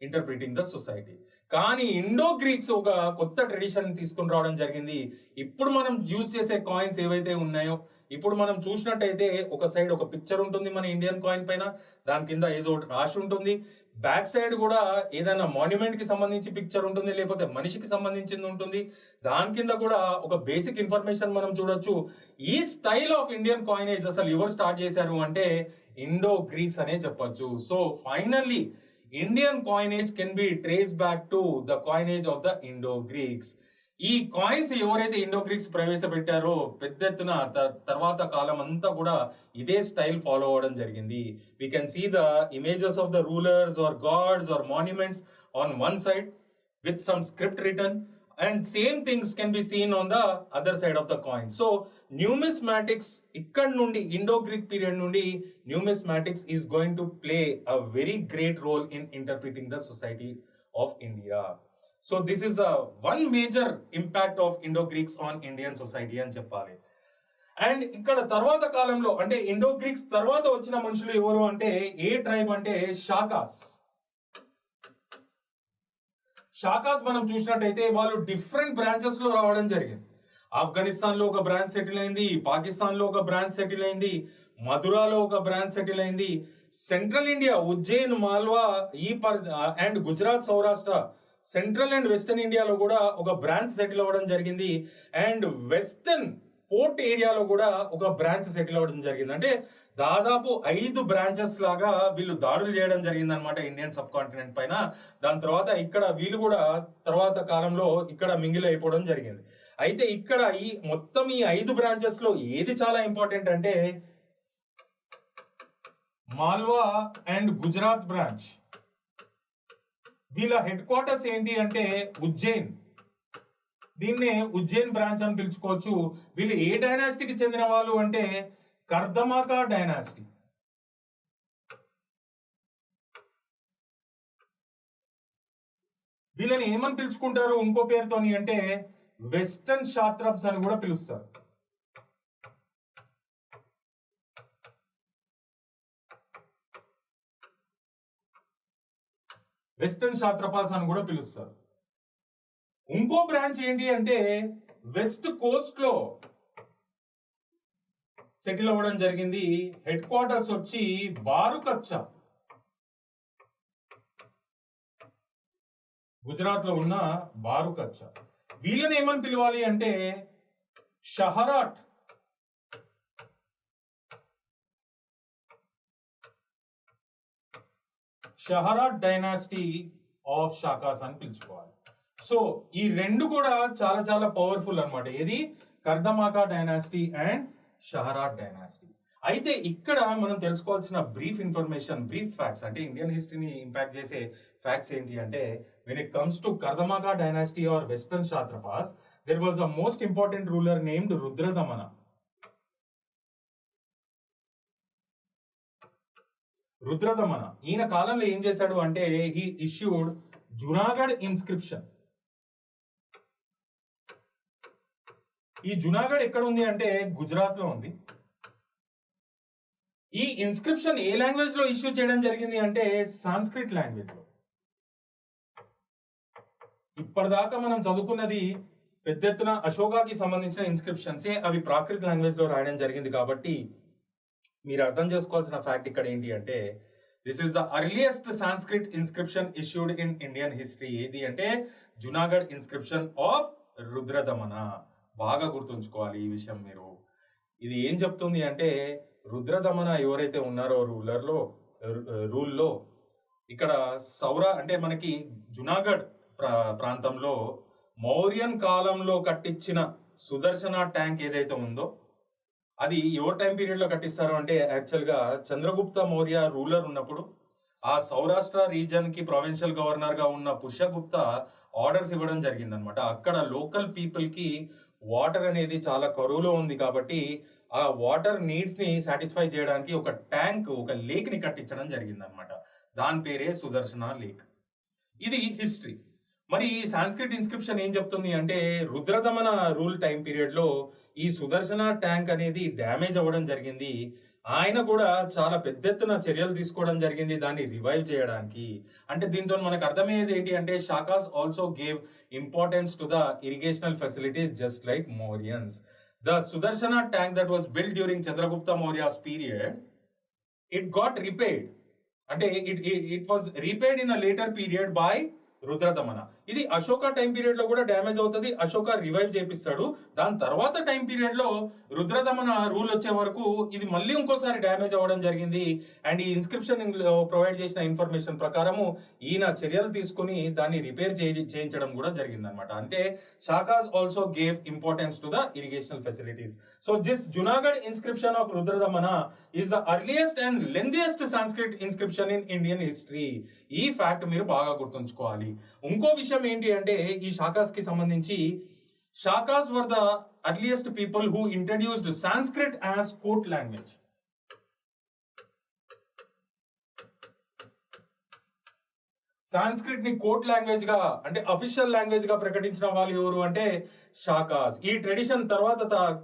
A: interpreting the society. కానీ ఇండో గ్రీక్స్ ఒక కొత్త ట్రెడిషన్ తీసుకుని రావడం జరిగింది. ఇప్పుడు మనం యూజ్ చేసే కాయిన్స్ ఏవైతే ఉన్నాయో ఇప్పుడు మనం చూసినట్టయితే ఒక సైడ్ ఒక పిక్చర్ ఉంటుంది మన ఇండియన్ కాయిన్ పైన, దాని కింద ఏదో రాసి ఉంటుంది. బ్యాక్ సైడ్ కూడా ఏదైనా మాన్యుమెంట్ కి సంబంధించి పిక్చర్ ఉంటుంది, లేకపోతే మనిషికి సంబంధించింది ఉంటుంది. దాని కింద కూడా ఒక బేసిక్ ఇన్ఫర్మేషన్ మనం చూడొచ్చు. ఈ స్టైల్ ఆఫ్ ఇండియన్ కాయినేజ్ అసలు ఎవరు స్టార్ట్ చేశారు అంటే ఇండో గ్రీక్స్ అనే చెప్పొచ్చు. So finally Indian coinage can be trace back to the coinage of the Indo Greeks. ఈ కాయిన్స్ ఎవరైతే ఇండో గ్రీక్స్ ప్రవేశపెట్టారో పెద్ద ఎత్తున తర్వాత కాలం అంతా కూడా ఇదే స్టైల్ ఫాలో అవ్వడం జరిగింది. We can see the images of the rulers or gods or monuments on one side with some script written, and same things can be seen on the other side of the coin. So numismatics ikkad nundi Indo-Greek period nundi numismatics is going to play a very great role in interpreting the society of India. So this is a one major impact of Indo-Greeks on Indian society అని చెప్పాలి. And ఇక్కడ తర్వాత కాలంలో అంటే Indo Greeks తర్వాత వచ్చిన మనుషులు ఎవరు అంటే ఏ ట్రైబ్ అంటే షాకాస్. షాకాస్ మనం చూసినట్టయితే వాళ్ళు డిఫరెంట్ బ్రాంచెస్ లో రావడం జరిగింది. ఆఫ్ఘనిస్తాన్ లో ఒక బ్రాంచ్ సెటిల్ అయింది, పాకిస్తాన్ లో ఒక బ్రాంచ్ సెటిల్ అయింది, మధురాలో ఒక బ్రాంచ్ సెటిల్ అయింది, central India Ujjain Malwa and Gujarat Saurashtra central and western ఇండియాలో కూడా ఒక బ్రాంచ్ సెటిల్ అవ్వడం జరిగింది. అండ్ వెస్టర్న్ పోర్ట్ ఏరియాలో కూడా ఒక బ్రాంచ్ సెటిల్ అవ్వడం జరిగింది. అంటే దాదాపు 5 బ్రాంచెస్ లాగా వీళ్ళు దాడులు చేయడం జరిగింది అనమాట ఇండియన్ సబ్ కాంటినెంట్ పైన. దాని తర్వాత ఇక్కడ వీళ్ళు కూడా తర్వాత కాలంలో ఇక్కడ మింగిల్ అయిపోవడం జరిగింది. అయితే ఇక్కడ ఈ మొత్తం ఈ 5 బ్రాంచెస్ లో ఏది చాలా ఇంపార్టెంట్ అంటే మాల్వా అండ్ గుజరాత్ బ్రాంచ్. వీళ్ళ హెడ్ క్వార్టర్స్ ఏంటి అంటే ఉజ్జయిన్. దీన్నే ఉజ్జయిన్ బ్రాంచ్ అని పిలుచుకోవచ్చు. వీళ్ళు ఏ డైనాసిటీకి చెందిన వాళ్ళు అంటే కర్దమాకా డైనాసిటీ. వీళ్ళని ఏమని పిలుచుకుంటారు ఇంకో పేరుతోని అంటే వెస్టర్న్ శాత్రప్స్ అని కూడా పిలుస్తారు. వెస్టర్న్ శాత్రపాస్ అని కూడా పిలుస్తారు. ఇంకో బ్రాంచ్ ఏంటి అంటే వెస్ట్ కోస్ట్ లో సెటిల్ అవ్వడం జరిగింది. హెడ్ క్వార్టర్స్ వచ్చి బారుకచ్చా, గుజరాత్ లో ఉన్న బారుకచ్చా. వీళ్ళని ఏమని పిలవాలి అంటే షహరాట్. షహరాట్ డైనాసిటీ ఆఫ్ షాకాస్ అని పిలుచుకోవాలి. సో ఈ రెండు కూడా చాలా చాలా పవర్ఫుల్ అన్నమాట. ఏది కర్దమాకా డైనాసిటీ అండ్ షహరాట్ డైనాసిటీ. అయితే ఇక్కడ మనం తెలుసుకోవాల్సిన బ్రీఫ్ ఇన్ఫర్మేషన్, బ్రీఫ్ ఫ్యాక్ట్స్ అంటే ఇండియన్ హిస్టరీని ఇంపాక్ట్ చేసే ఫ్యాక్ట్స్ ఏంటి అంటే when it comes to Kardamaka dynasty or Western Kshatrapas, there was a most important ruler named Rudradamana. Rudradamana ఈయన కాలంలో ఏం చేశాడు అంటే he issued జునాగఢ్ ఇన్స్క్రిప్షన్. ఈ జునాగఢ్ ఎక్కడ ఉంది అంటే గుజరాత్ లో ఉంది. ఈ ఇన్స్క్రిప్షన్ ఏ లాంగ్వేజ్ లో ఇష్యూ చేయడం జరిగింది అంటే సాంస్క్రిట్ లాంగ్వేజ్ లో. ఇప్పటిదాకా మనం చదువుకున్నది పెద్ద ఎత్తున అశోకాకి సంబంధించిన ఇన్స్క్రిప్షన్సే, అవి ప్రాకృత లాంగ్వేజ్ లో రాయడం జరిగింది. కాబట్టి మీరు అర్థం చేసుకోవాల్సిన ఫ్యాక్ట్ ఇక్కడ ఏంటి అంటే this is the earliest Sanskrit inscription issued in Indian history. ఏది అంటే జునాగఢ్ ఇన్స్క్రిప్షన్ ఆఫ్ రుద్రదమన. బాగా గుర్తుంచుకోవాలి ఈ విషయం మీరు. ఇది ఏం చెప్తుంది అంటే రుద్రదమన ఎవరైతే ఉన్నారో రూల్లో ఇక్కడ సౌరా అంటే మనకి జునాగఢ్ ప్రాంతంలో మౌర్యన్ కాలంలో కట్టించిన సుదర్శన ట్యాంక్ ఏదైతే ఉందో అది ఎవరి టైం పీరియడ్ లో కట్టిస్తారు అంటే యాక్చువల్ గా చంద్రగుప్త మౌర్య రూలర్ ఉన్నప్పుడు ఆ సౌరాష్ట్ర రీజన్ కి ప్రొవిన్షియల్ గవర్నర్ గా ఉన్న పుష్యగుప్త ఆర్డర్స్ ఇవ్వడం జరిగిందనమాట. అక్కడ లోకల్ పీపుల్ కి వాటర్ అనేది చాలా కరువులో ఉంది కాబట్టి ఆ వాటర్ నీడ్స్ ని సాటిస్ఫై చేయడానికి ఒక ట్యాంక్, ఒక లేక్ ని కట్టించడం జరిగిందనమాట. దాని పేరే సుదర్శన లేక్. ఇది హిస్టరీ. మరి ఈ సాంస్క్రిట్ ఇన్స్క్రిప్షన్ ఏం చెప్తుంది అంటే రుద్రదమన రూల్ టైం పీరియడ్ లో ఈ సుదర్శన ట్యాంక్ అనేది డ్యామేజ్ అవ్వడం జరిగింది. ఆయన కూడా చాలా పెద్ద ఎత్తున చర్యలు తీసుకోవడం జరిగింది దాన్ని రివైవ్ చేయడానికి. అంటే దీంతో మనకు అర్థమయ్యేది ఏంటి అంటే Shakas also gave importance to the irrigational facilities just like Mauryans. The Sudarshana tank that was build during Chandragupta Maurya's period, it got repaired. అంటే it was repaired in a later period by Rudradaman. ఇది అశోక టైం పీరియడ్ లో కూడా డ్యామేజ్ అవుతుంది. అశోక రివైవ్ చేపిస్తాడు. దాని తర్వాత time period లో Rudradamana rule వచ్చే వరకు ఇది మళ్ళీ ఇంకోసారి డ్యామేజ్ అవ్వడం జరిగింది. అండ్ ఈ ఇన్స్క్రిప్షన్ ప్రొవైడ్ చేసిన ఇన్ఫర్మేషన్ ప్రకారము ఈయన చర్యలు తీసుకుని దాన్ని రిపేర్ చేయించడం కూడా జరిగింది అనమాట. అంటే Shakas also gave importance to the irrigational facilities. So this Junagadh inscription of Rudradaman is the earliest and lengthiest Sanskrit inscription in Indian history. ఈ ఫ్యాక్ట్ మీరు బాగా గుర్తుంచుకోవాలి. ఇంకో విషయం ఏంటి అంటే ఈ షాకాస్ కి సంబంధించి Shakas were the earliest people who introduced Sanskrit as court language. Sanskrit ని కోర్ట్ లాంగ్వేజ్ గా అంటే అఫీషియల్ లాంగ్వేజ్ గా ప్రకటించిన వాళ్ళు ఎవరు అంటే షాకాస్. ఈ ట్రెడిషన్ తర్వాత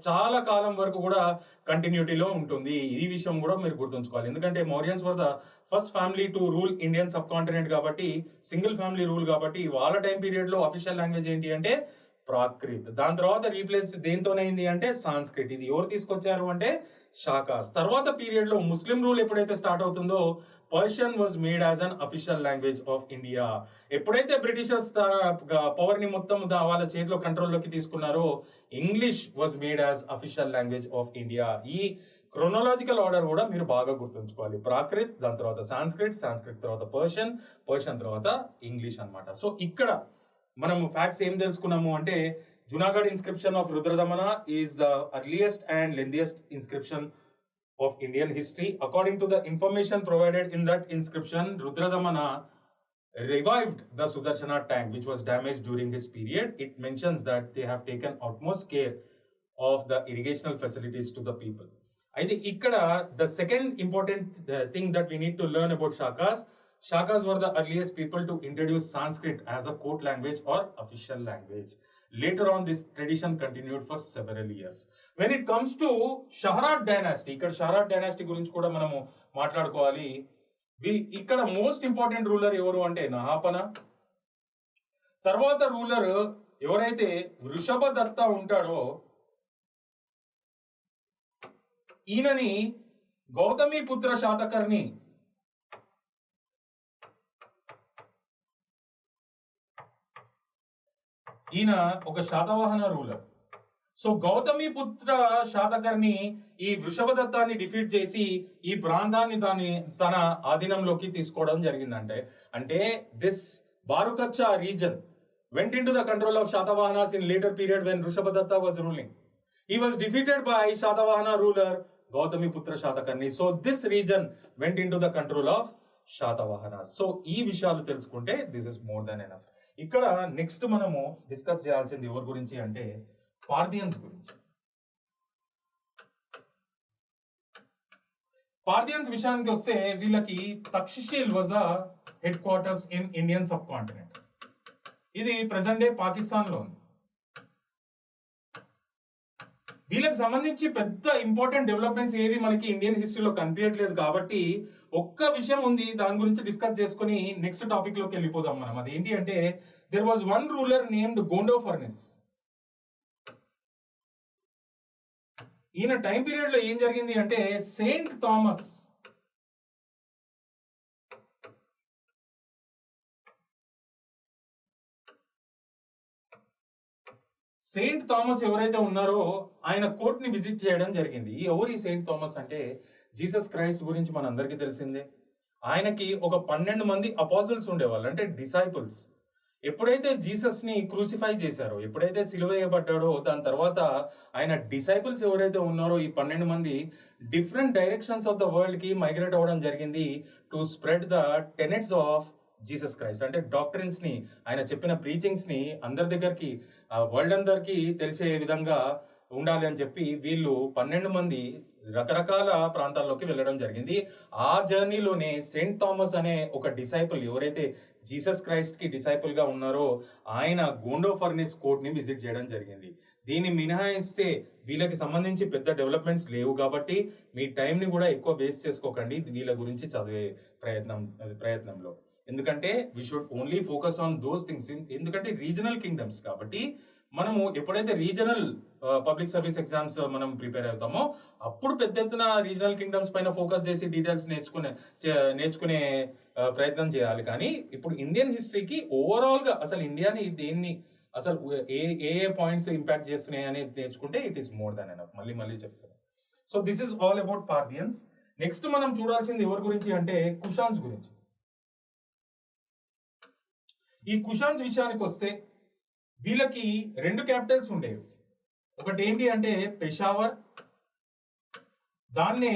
A: చాలా కాలం వరకు కూడా కంటిన్యూటీలో ఉంటుంది. ఈ విషయం కూడా మీరు గుర్తుంచుకోవాలి. ఎందుకంటే Mauryans were the first family to rule Indian sub continent కాబట్టి సింగిల్ ఫ్యామిలీ రూల్ కాబట్టి వాళ్ళ టైం పీరియడ్ లో అఫీషియల్ లాంగ్వేజ్ ఏంటి అంటే ప్రాకృత్. దాని తర్వాత రీప్లేస్ దేంతోనైంది అంటే సాంస్క్రిట్. ఇది ఎవరు తీసుకొచ్చారు అంటే షాకాస్. తర్వాత పీరియడ్ లో ముస్లిం రూల్ ఎప్పుడైతే స్టార్ట్ అవుతుందో Persian was made as an official language of India. ఎప్పుడైతే బ్రిటిషర్స్ పవర్ ని మొత్తం వాళ్ళ చేతిలో కంట్రోల్లోకి తీసుకున్నారో English was made as official language of India. ఈ క్రోనలాజికల్ ఆర్డర్ కూడా మీరు బాగా గుర్తుంచుకోవాలి. ప్రాకృత్, దాని తర్వాత సాంస్క్రిట్, సాంస్క్రిట్ తర్వాత పర్షియన్, పర్షియన్ తర్వాత ఇంగ్లీష్ అన్నమాట. సో ఇక్కడ మనం ఫ్యాక్ట్స్ ఏం తెలుసుకున్నాము అంటే Junagadh inscription of Rudradaman is the earliest and lengthiest inscription of Indian history. According to the information provided in that inscription, Rudradamana revived the Sudarshana tank which was damaged during his period. It mentions that they have taken utmost care of the irrigational facilities to the people. I think ikkada the second important thing that we need to learn about Shakas were the earliest people to introduce Sanskrit as a court language or official language. Later on, this tradition continued for several years. When it comes to Shaharat dynasty, ikkada Shaharat dynasty gurinchi kuda manamu maatladukovali. ikkada most important ruler evaru ante Nahapana. Tarvata ruler ఎవరైతే వృషభదత్త ఉంటాడో ఈయనని గౌతమిపుత్ర శాతకర్ణి ఈయన ఒక Satavahana ruler. So Gautamiputra Satakarni ఈ వృషభదత్తాన్ని defeat చేసి ఈ ప్రాంతాన్ని తన ఆధీనంలోకి తీసుకోవడం జరిగిందంటే అంటే this Barukachha region went into the control of Shatavahanas in later period when Rishabhadatta was ruling. He was defeated by Shatavahana ruler Gautamiputra Shatakarni. So this region went into the control of Shatavahanas. So ee vishayalu telusukunte this is more than enough. Ikkada next manamu discuss cheyalsindi evaru gurinchi ante Parthians gurinchi. Parthians vishayaniki vaste veelaki Takshashil was a headquarters in Indian subcontinent. ఇది present day Pakistan లో ఉంది. వీళ్ళకి సంబంధించి పెద్ద important developments ఏవి మనకి Indian హిస్టరీలో కనిపించట్లేదు కాబట్టి ఒక్క విషయం ఉంది, దాని గురించి డిస్కస్ చేసుకుని నెక్స్ట్ టాపిక్ లోకి వెళ్ళిపోదాం మనం. అదేంటి అంటే there was one ruler named Gondophernes. ఈయన టైం పీరియడ్ లో ఏం జరిగింది అంటే సెయింట్ థామస్ ఎవరైతే ఉన్నారో ఆయన కోర్ట్ ని విజిట్ చేయడం జరిగింది. ఎవరు సెయింట్ థామస్ అంటే జీసస్ క్రైస్ట్ గురించి మనందరికీ తెలిసిందే. ఆయనకి ఒక 12 మంది అపోజిల్స్ ఉండేవాళ్ళు, అంటే డిసైపుల్స్. ఎప్పుడైతే జీసస్ ని క్రూసిఫై చేశారో, ఎప్పుడైతే సిలువేయబడ్డాడో దాని తర్వాత ఆయన డిసైపుల్స్ ఎవరైతే ఉన్నారో ఈ 12 మంది different directions of the world కి మైగ్రేట్ అవ్వడం జరిగింది to spread the tenets of Jesus Christ. అంటే డాక్టరిన్స్ ని, ఆయన చెప్పిన ప్రీచింగ్స్ ని అందరి దగ్గరికి, వరల్డ్ అందరికి తెలిసే విధంగా ఉండాలి అని చెప్పి వీళ్ళు 12 మంది రకరకాల ప్రాంతాల్లోకి వెళ్ళడం జరిగింది. ఆ జర్నీలోనే సెయింట్ థామస్ అనే ఒక డిసైపుల్, ఎవరైతే జీసస్ క్రైస్ట్ కి డిసైపుల్ గా ఉన్నారో ఆయన గోండోఫర్నిస్ కోర్ట్ ని విజిట్ చేయడం జరిగింది. దీన్ని మినహాయిస్తే వీళ్ళకి సంబంధించి పెద్ద డెవలప్మెంట్స్ లేవు కాబట్టి మీ టైంని కూడా ఎక్కువ వేస్ట్ చేసుకోకండి వీళ్ళ గురించి చదివే ప్రయత్నంలో. ఎందుకంటే we should only focus on those things. ఎందుకంటే రీజనల్ కింగ్డమ్స్ కాబట్టి మనము ఎప్పుడైతే రీజనల్ పబ్లిక్ సర్వీస్ ఎగ్జామ్స్ మనం ప్రిపేర్ అవుతామో అప్పుడు పెద్ద ఎత్తున రీజనల్ కింగ్డమ్స్ పైన ఫోకస్ చేసి డీటెయిల్స్ నేర్చుకునే ప్రయత్నం చేయాలి. కానీ ఇప్పుడు ఇండియన్ హిస్టరీకి ఓవరాల్ గా అసలు ఇండియాని దేన్ని అసలు ఏ పాయింట్స్ ఇంపాక్ట్ చేస్తున్నాయి అనేది నేర్చుకుంటే it is more than enough. మళ్ళీ చెప్తాను. So this is all about Parthians. Next మనం చూడాల్సింది ఎవరి గురించి అంటే కుషాన్స్ గురించి. ఈ కుషాన్స్ విషయానికి వస్తే వీళ్ళకి 2 క్యాపిటల్స్ ఉండేవి. ఒకటి ఏంటి అంటే పెషావర్, దాన్నే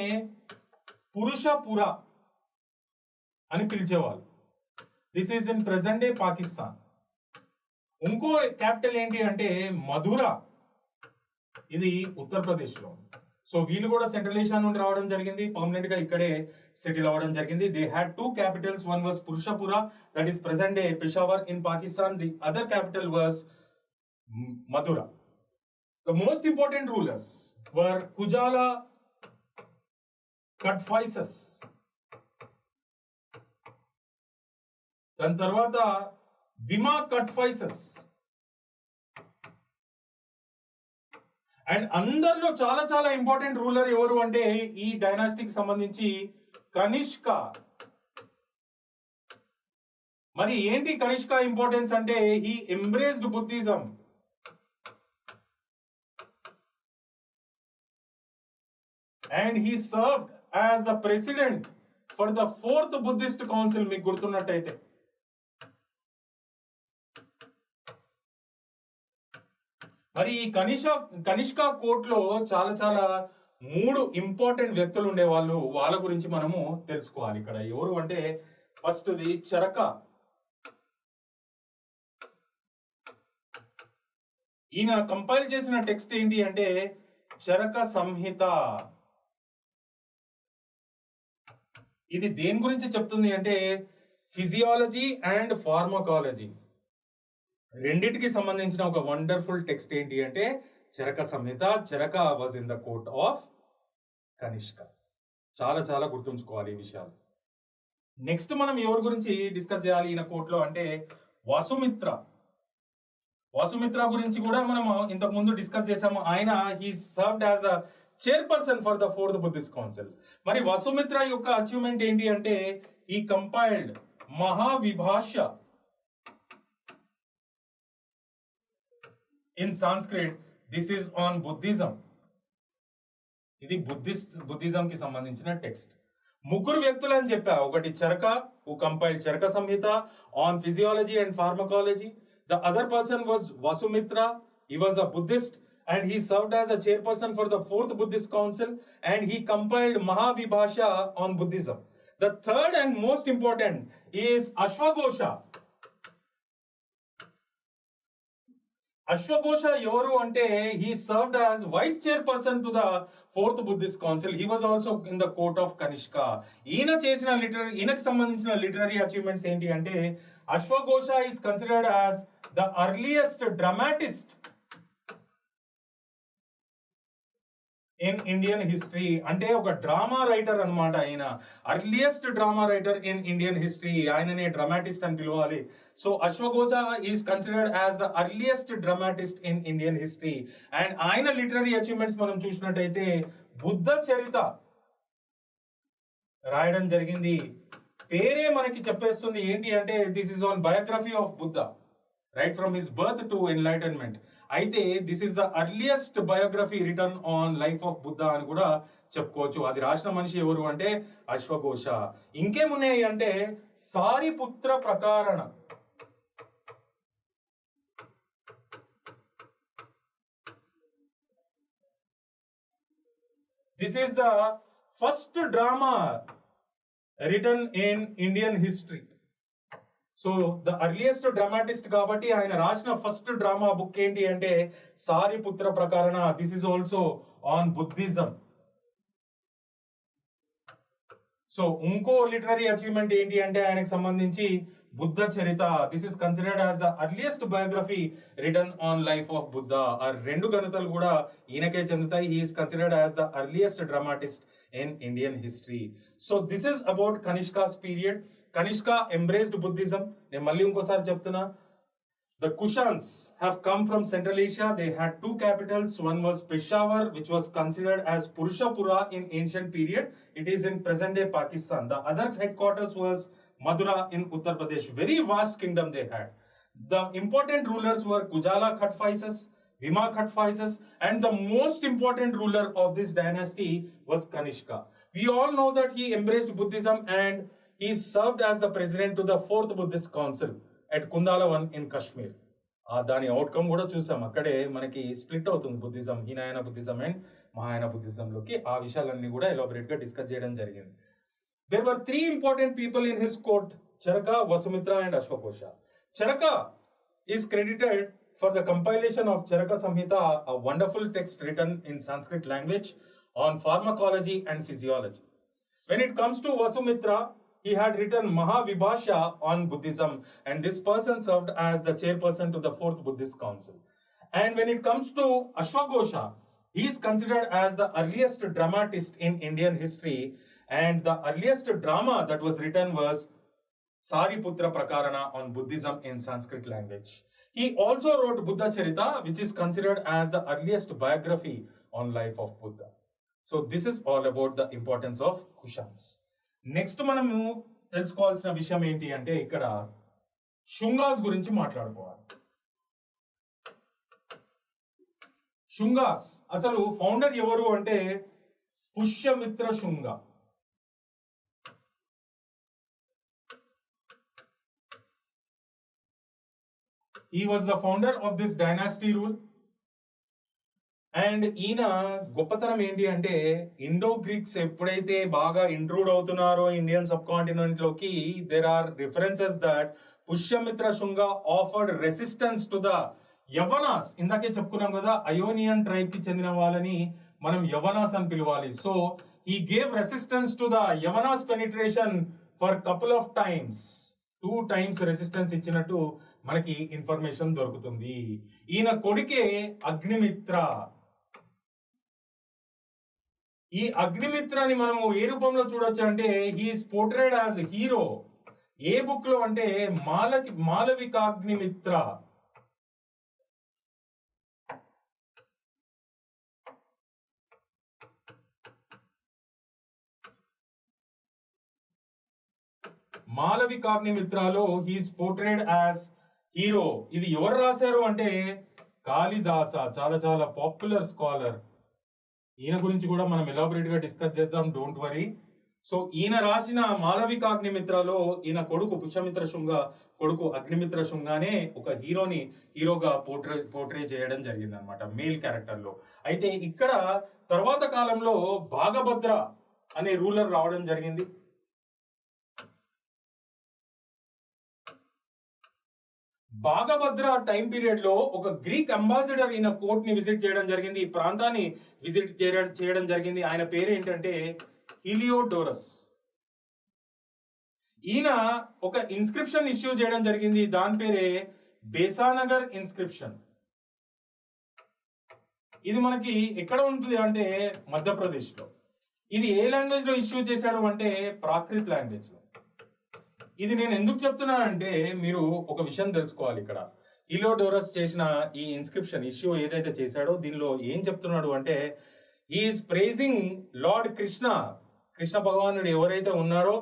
A: పురుషపుర అని పిలిచేవాళ్ళు. This is in present day Pakistan. ఇంకో క్యాపిటల్ ఏంటి అంటే మధుర, ఇది ఉత్తరప్రదేశ్ లో. సో వీళ్ళు కూడా సెంట్రల్ ఏషియా నుండి రావడం జరిగింది, పర్మనెంట్ గా ఇక్కడే సెటిల్ అవ్వడం జరిగింది. They had 2 capitals. One was Purushapura, that is present day Peshawar in Pakistan. The other capital was Mathura. The most important rulers were Kujala Kadphises. దాని తర్వాత విమా కట్ఫైసెస్, అండ్ అందరిలో చాలా చాలా ఇంపార్టెంట్ రూలర్ ఎవరు అంటే ఈ డైనాసిటీకి సంబంధించి కనిష్క. మరి ఏంటి కనిష్క ఇంపార్టెన్స్ అంటే he embraced Buddhism and he served as the president for the 4th Buddhist council. మీకు గుర్తున్నట్టయితే మరి ఈ కనిష్క కోర్టులో చాలా చాలా 3 ఇంపార్టెంట్ వ్యక్తులు ఉండేవాళ్ళు. వాళ్ళ గురించి మనము తెలుసుకోవాలి. ఇక్కడ ఎవరు అంటే ఫస్ట్ది చరక. ఈయన కంపైల్ చేసిన టెక్స్ట్ ఏంటి అంటే చరక సంహిత. ఇది దేని గురించి చెప్తుంది అంటే ఫిజియాలజీ అండ్ ఫార్మకాలజీ రెండిటికి సంబంధించిన ఒక వండర్ఫుల్ టెక్స్ట్ ఏంటి అంటే Charaka Samhita. Charaka was in the court of Kanishka. చాలా చాలా గుర్తుంచుకోవాలి ఈ విషయాలు. నెక్స్ట్ మనం ఎవరి గురించి డిస్కస్ చేయాలి ఈయన కోర్టులో అంటే వసుమిత్ర. వసుమిత్ర గురించి కూడా మనం ఇంతకు ముందు డిస్కస్ చేసాము. ఆయన he served as a chairperson for the 4th Buddhist council. మరి వసుమిత్ర యొక్క అచీవ్మెంట్ ఏంటి అంటే ఈ compiled Mahavibhashya in Sanskrit. This is on Buddhism. ఇది బుద్ధిజం కి సంబంధించిన టెక్స్ట్. 3 వ్యక్తులు అని చెప్పా. ఒకటి Charaka who compiled Charaka Samhita on physiology and pharmacology. The other person was Vasumitra. He was a Buddhist and he served as a chairperson for the 4th Buddhist Council and he compiled Mahavibhasha on Buddhism. The third and most important is Ashwagosha. Ashwagosha ఎవరు అంటే he served as vice chairperson to the 4th Buddhist Council. He was also in the court of Kanishka. ఈయనకి సంబంధించిన literary achievements ఏంటి అంటే Ashwagosha is considered as the earliest dramatist in Indian history. అంటే ఒక drama writer అన్నమాట ఆయన. Earliest drama writer in Indian history. ఆయననే dramatist అని పిలవాలి. సో అశ్వఘోష is considered as the earliest dramatist in Indian history. And ఆయన లిటరరీ అచీవ్మెంట్స్ మనం చూసినట్టయితే బుద్ధ చరిత రాయడం జరిగింది. పేరే మనకి చెప్పేస్తుంది ఏంటి అంటే this is on biography of Buddha right from his birth to enlightenment. అయితే this is the earliest biography written on life of Buddha అని కూడా చెప్పుకోవచ్చు. అది రాసిన మనిషి ఎవరు అంటే అశ్వఘోష. ఇంకేమున్నాయి అంటే Sariputra Prakarana. This is the first drama written in Indian history. So the earliest dramatist కాబట్టి ఆయన రాసిన ఫస్ట్ డ్రామా బుక్ ఏంటి అంటే Sariputra Prakarana. This is also on Buddhism. So ఇంకో లిటరరీ అచీవ్మెంట్ ఏంటి అంటే ఆయనకు సంబంధించి Buddha Charita. This is considered as the earliest biography written on life of Buddha. ఆ 2 ఘనతలు కూడా ఈయనకే చెందుతాయి. He is considered as the earliest dramatist in Indian history. So this is about Kanishka's period. Kanishka embraced Buddhism. నేను మళ్ళీ ఇంకోసారి చెప్తున్నా. The Kushans have come from Central Asia. They had 2 capitals. One was Peshawar, which was considered as Purushapura in ancient period. It is in present day Pakistan. The other headquarters was Mathura in Uttar Pradesh. Very vast kingdom they had. The important rulers were Kujala Khatpaises, Vima Khatpaises, and the most important ruler of this dynasty was Kanishka. We all know that he embraced Buddhism and he served as the president to the 4th Buddhist Council at Kundalavan in Kashmir. దాని outcome కూడా చూసాం. అక్కడే మనకి split అవుతుంది Buddhism, Hinayana Buddhism and Mahayana బుద్ధిజంలోకి. ఆ విషయాలన్నీ కూడా ఎలాబరేట్ గా డిస్కస్ చేయడం జరిగింది. There were 3 important people in his court: Charaka, Vasumitra and Ashwagosha. Charaka is credited for the compilation of Charaka Samhita, a wonderful text written in Sanskrit language on pharmacology and physiology. When it comes to Vasumitra, he had written Mahavibhasha on Buddhism, and this person served as the chairperson to the 4th Buddhist Council. And when it comes to Ashwagosha, he is considered as the earliest dramatist in Indian history, and the earliest drama that was written was Sariputra Prakarana on Buddhism in Sanskrit language. He also wrote Buddha Charita, which is considered as the earliest biography on life of Buddha. So this is all about the importance of Kushans. Next మనము తెలుసుకోవాల్సిన విషయం ఏంటి అంటే ఇక్కడ శుంగాస్ గురించి మాట్లాడుకోవాలి. శుంగాస్ అసలు founder ఎవరు అంటే Pushyamitra Shunga. He was the founder of this dynasty rule. And ఈయన గొప్పతనం ఏంటి అంటే ఇండో గ్రీక్స్ ఎప్పుడైతే బాగా ఇంట్రూడ్ అవుతున్నారో ఇండియన్ సబ్ కాంటినెంట్ లోకి, there are references that Pushyamitra Shunga offered resistance to the Yavanas. ఇందాకే చెప్పుకున్నాం కదా, అయోనియన్ ట్రైబ్ కి చెందిన వాళ్ళని మనం యవనాస్ అని పిలవాలి. So he gave resistance to the Yavanas penetration for couple of times. 2 times resistance ఇచ్చినట్టు మనకి ఇన్ఫర్మేషన్ దొరుకుతుంది. ఈయన కొడుకే అగ్నిమిత్ర. ఈ అగ్నిమిత్రాన్ని మనము ఏ రూపంలో చూడొచ్చు అంటే హీఈస్ పోర్ట్రేడ్ యాజ్ హీరో. ఏ బుక్ లో అంటే మాలవికాగ్నిమిత్ర. మాలవికాగ్నిమిత్రలో హీఈస్ పోర్ట్రేడ్ యాజ్ హీరో. ఇది ఎవరు రాశారు అంటే కాళిదాస, చాలా చాలా పాపులర్ స్కాలర్. ఈయన గురించి కూడా మనం ఎలాబొరేట్ గా డిస్కస్ చేద్దాం, డోంట్ వరీ. సో ఈయన రాసిన మాలవికాగ్నిమిత్రలో ఈయన కొడుకు పుష్యమిత్ర శుంగ కొడుకు అగ్నిమిత్ర శుంగానే ఒక హీరోగా పోర్ట్రే చేయడం జరిగింది అనమాట, మేల్ క్యారెక్టర్ లో. అయితే ఇక్కడ తర్వాత కాలంలో భాగభద్ర అనే రూలర్ రావడం జరిగింది. భాగభద్ర టైం పీరియడ్ లో ఒక గ్రీక్ అంబాసిడర్ ఈయన కోర్ట్ ని విజిట్ చేయడం జరిగింది, ఈ ప్రాంతాన్ని విజిట్ చేయడం జరిగింది. ఆయన పేరు ఏంటంటే హిలియోడోరస్. ఈయన ఒక ఇన్స్క్రిప్షన్ ఇష్యూ చేయడం జరిగింది, దాని పేరే బేసానగర్ ఇన్స్క్రిప్షన్. ఇది మనకి ఎక్కడ ఉంటుంది అంటే మధ్యప్రదేశ్ లో. ఇది ఏ లాంగ్వేజ్ లో ఇష్యూ చేశాడు అంటే ప్రాకృత్ లాంగ్వేజ్ లో. ఇది నేను ఎందుకు చెప్తున్నానంటే మీరు ఒక విషయం తెలుసుకోవాలి. ఇక్కడ హిలియోడోరస్ చేసిన ఈ ఇన్స్క్రిప్షన్ ఇష్యూ ఏదైతే చేశాడో దీనిలో ఏం చెప్తున్నాడు అంటే he is praising lord Krishna. Krishna భగవానుడు ఎవరైతే ఉన్నారో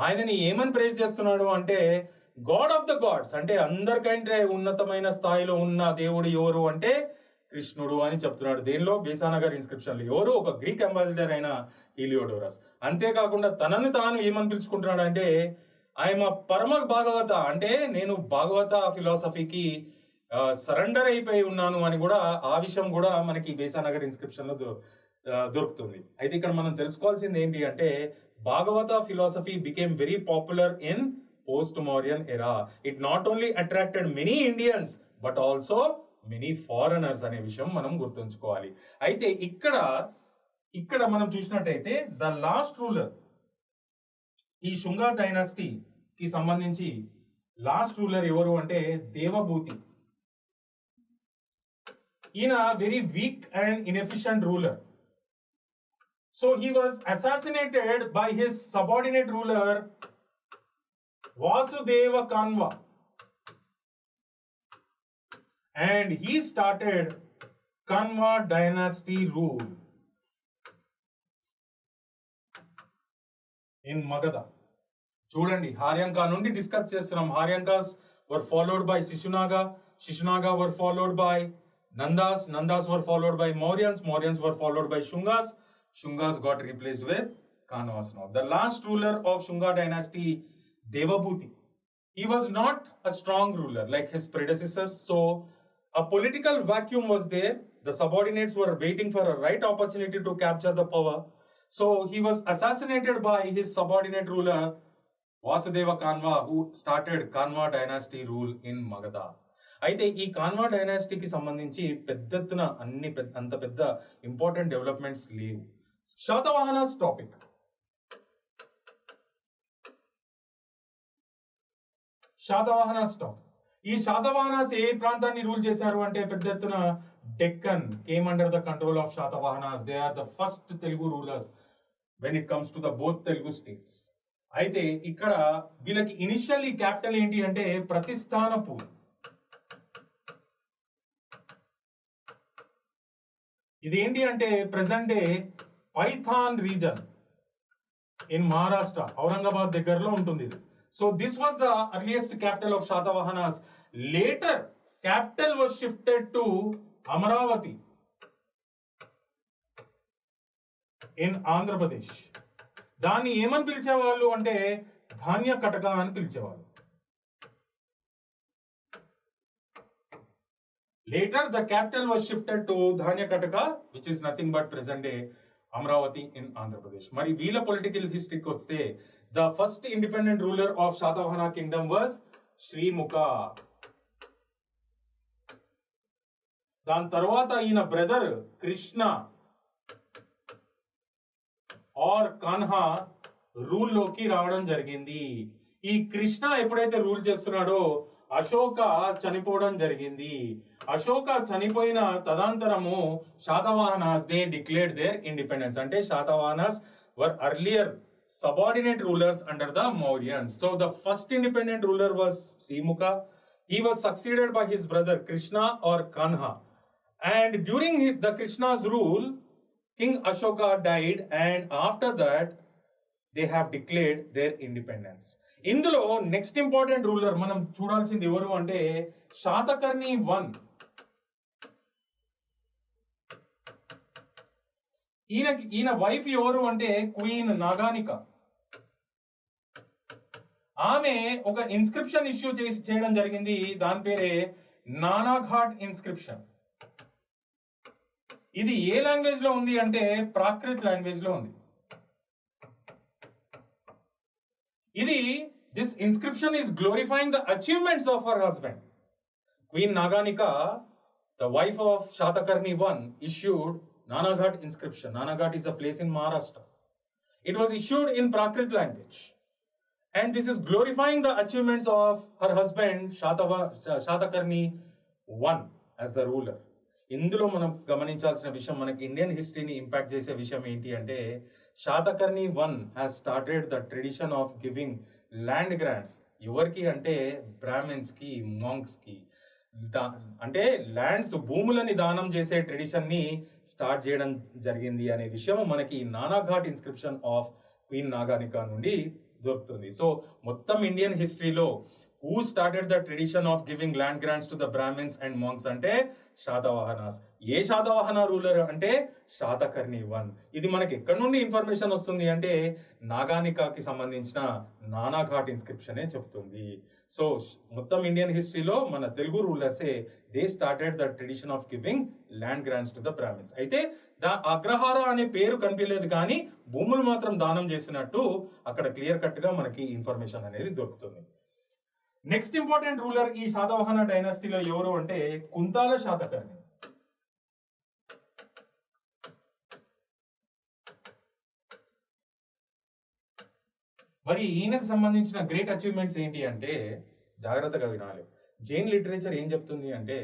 A: ఆయనని ఏమని ప్రైజ్ చేస్తున్నాడు అంటే గాడ్ ఆఫ్ ద గాడ్స్, అంటే అందరికంటే ఉన్నతమైన స్థాయిలో ఉన్న దేవుడు ఎవరు అంటే కృష్ణుడు అని చెప్తున్నాడు. దేనిలో బేసానగర్ ఇన్స్క్రిప్షన్ లో. ఎవరు? ఒక గ్రీక్ అంబాసిడర్ అయిన హిలియోడోరస్. అంతేకాకుండా తనని తాను ఏమని పిలుచుకుంటున్నాడు అంటే ఆయన పరమ భాగవత, అంటే నేను భాగవత ఫిలాసఫీకి సరెండర్ అయిపోయి ఉన్నాను అని కూడా, ఆ విషయం కూడా మనకి బేసానగర్ ఇన్స్క్రిప్షన్ లో దొరుకుతుంది. అయితే ఇక్కడ మనం తెలుసుకోవాల్సింది ఏంటి అంటే Bhagavata philosophy became very popular in post Mauryan era. It not only attracted many Indians but also many foreigners అనే విషయం మనం గుర్తుంచుకోవాలి. అయితే ఇక్కడ మనం చూసినట్టయితే ద లాస్ట్ రూలర్, ఈ శుంగా డైనాసిటీ కి సంబంధించి లాస్ట్ రూలర్ ఎవరు అంటే దేవభూతి. ఈయన very weak and inefficient ruler. So he was assassinated by his subordinate ruler Vasudeva Kanva and he started Kanva dynasty rule in Magadha. చూడండి, హార్యంకా నుండి డిస్కస్ చేస్తున్నాం. Haryankas were followed by Shishunaga were followed by Nandas were followed by Mauryans were followed by Shungas got replaced with Kanvas. Now the last ruler of Shunga dynasty, Devabhuti, he was not a strong ruler like his predecessors, so a political vacuum was there. The subordinates were waiting for a right opportunity to capture the power, so he was assassinated by his subordinate ruler Vasudeva Kanva, who started Kanva dynasty rule in Magadha. అయితే ఈ Canva డైనాసిటీకి సంబంధించి పెద్ద ఎత్తున అంత పెద్ద important developments లేవు. Satavahanas topic. ఈ శాతవాహనాస్ ఏ ప్రాంతాన్ని రూల్ చేశారు అంటే పెద్ద ఎత్తున Deccan came under the control of Satavahanas. They are the first Telugu rulers when it comes to the both Telugu states. అయితే ఇక్కడ వీళ్ళకి ఇనిషియల్ క్యాపిటల్ ఏంటి అంటే ప్రతిస్థానపూర్. ఇది ఏంటి అంటే present day Python reason in Maharashtra, Aurangabad దగ్గరలో ఉంటుంది ఇది. So this was the earliest capital of Satavahanas. Later capital was shifted to Amaravati in Andhra Pradesh. దాన్ని ఏమని పిలిచేవాళ్ళు అంటే ధాన్య కటక అని పిలిచేవాళ్ళు. Later, the capital was shifted to Dhanyakataka, which is nothing but present day Amravati in Andhra Pradesh. Mari Veela political history koste, the first independent ruler of Shatavahana kingdom was Sri Mukha. Dan tarvata ఈయన brother Krishna or Kanha rule లోకి రావడం జరిగింది. ఈ కృష్ణ ఎప్పుడైతే rule చేస్తున్నాడో అశోక చనిపోవడం జరిగింది. అశోక చనిపోయిన తదనంతరము Satavahanas they declared their independence. అంటే Satavahanas were earlier subordinate rulers under the Mauryans. So the first independent ruler was Srimukha. He was succeeded by his brother Krishna or Kanha. And during the Krishna's rule, King Ashoka died, and after that they have declared their independence. ఇందులో next important ruler మనం చూడాల్సింది ఎవరు అంటే శాతకర్ణి 1. ఈయన wife ఎవరు అంటే queen Naganika. ఆమె ఒక ఇన్స్క్రిప్షన్ ఇష్యూ చేయడం జరిగింది. దాని పేరే నానాఘాట్ ఇన్స్క్రిప్షన్. ఇది ఏ లాంగ్వేజ్ లో ఉంది అంటే ప్రాకృత్ లాంగ్వేజ్ లో ఉంది. This inscription is glorifying the achievements of her husband. Queen Naganika, the wife of Shatakarni I, issued Nanaghat inscription. Nanaghat is a place in Maharashtra. It was issued in Prakrit language. And this is glorifying the achievements of her husband Shatakarni I as the ruler. ఇందులో మనం గమనించాల్సిన విషయం, మనకి Indian హిస్టరీని impact చేసే విషయం ఏంటి అంటే Satakarni 1 has started the tradition of giving land grants. ఎవరికి అంటే బ్రాహ్మిన్స్కి, మాంక్స్కి. అంటే ల్యాండ్స్, భూములని దానం చేసే ట్రెడిషన్ని స్టార్ట్ చేయడం జరిగింది అనే విషయం మనకి నానాఘాట్ ఇన్స్క్రిప్షన్ ఆఫ్ క్వీన్ నాగానికా నుండి దొరుకుతుంది. సో మొత్తం ఇండియన్ హిస్టరీలో who started the tradition of giving land grants to the Brahmins and monks అంటే శాతవాహనాస్. ఏ శాతవాహన రూలర్ అంటే శాతకర్ణి 1. ఇది మనకి ఎక్కడి నుండి ఇన్ఫర్మేషన్ వస్తుంది అంటే నాగానికాకి సంబంధించిన నానాఘాట్ ఇన్స్క్రిప్షనే చెప్తుంది. సో మొత్తం ఇండియన్ హిస్టరీలో మన తెలుగు రూలర్సే they started the tradition of giving land grants to the Brahmins. అయితే అగ్రహార అనే పేరు కనిపించలేదు, కానీ భూములు మాత్రం దానం చేసినట్టు అక్కడ క్లియర్ కట్ గా మనకి ఇన్ఫర్మేషన్ అనేది దొరుకుతుంది. నెక్స్ట్ ఇంపార్టెంట్ రూలర్ ఈ శాతవాహన డైనాసిటీలో ఎవరు అంటే కుంతాల శాతకర్ణి. మరి ఈయనకు సంబంధించిన గ్రేట్ అచీవ్మెంట్స్ ఏంటి అంటే జాగ్రత్తగా వినాలి. జైన్ లిటరేచర్ ఏం చెప్తుంది అంటే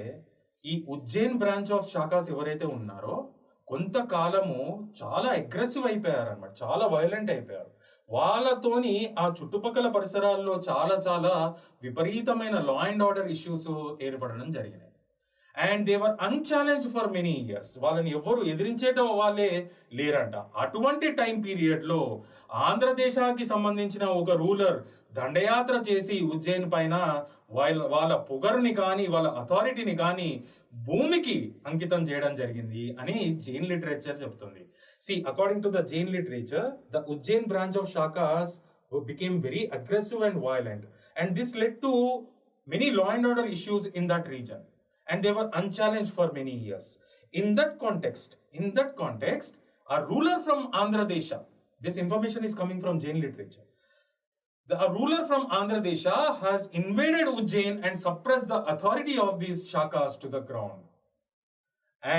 A: ఈ ఉజ్జయిన్ బ్రాంచ్ ఆఫ్ శాకాస్ ఎవరైతే ఉన్నారో కొంతకాలము చాలా అగ్రెసివ్ అయిపోయారు అనమాట, చాలా వైలెంట్ అయిపోయారు. వాళ్ళతోని ఆ చుట్టుపక్కల పరిసరాల్లో చాలా విపరీతమైన లా అండ్ ఆర్డర్ ఇష్యూస్ ఏర్పడడం జరిగినాయి. And they were unchallenged for many years. వాళ్ళని ఎవరు ఎదిరించేటో వాళ్ళే లేరంట. అటువంటి టైం పీరియడ్లో ఆంధ్రదేశానికి సంబంధించిన ఒక రూలర్ దండయాత్ర చేసి ఉజ్జయిన్ పైన వాళ్ళ పొగరుని కానీ వాళ్ళ అథారిటీని కానీ భూమికి అంకితం చేయడం జరిగింది అని జైన్ లిటరేచర్ చెప్తుంది. See, according to the Jain literature, the Ujjain branch of Shakas became very aggressive and violent, and this led to many law and order issues in that region, and they were unchallenged for many years. In that context, a ruler from Andhra Desha, this information is coming from Jain literature. A ruler from Andhra Desha has invaded Ujjain and suppressed the authority of these Shakas to the ground.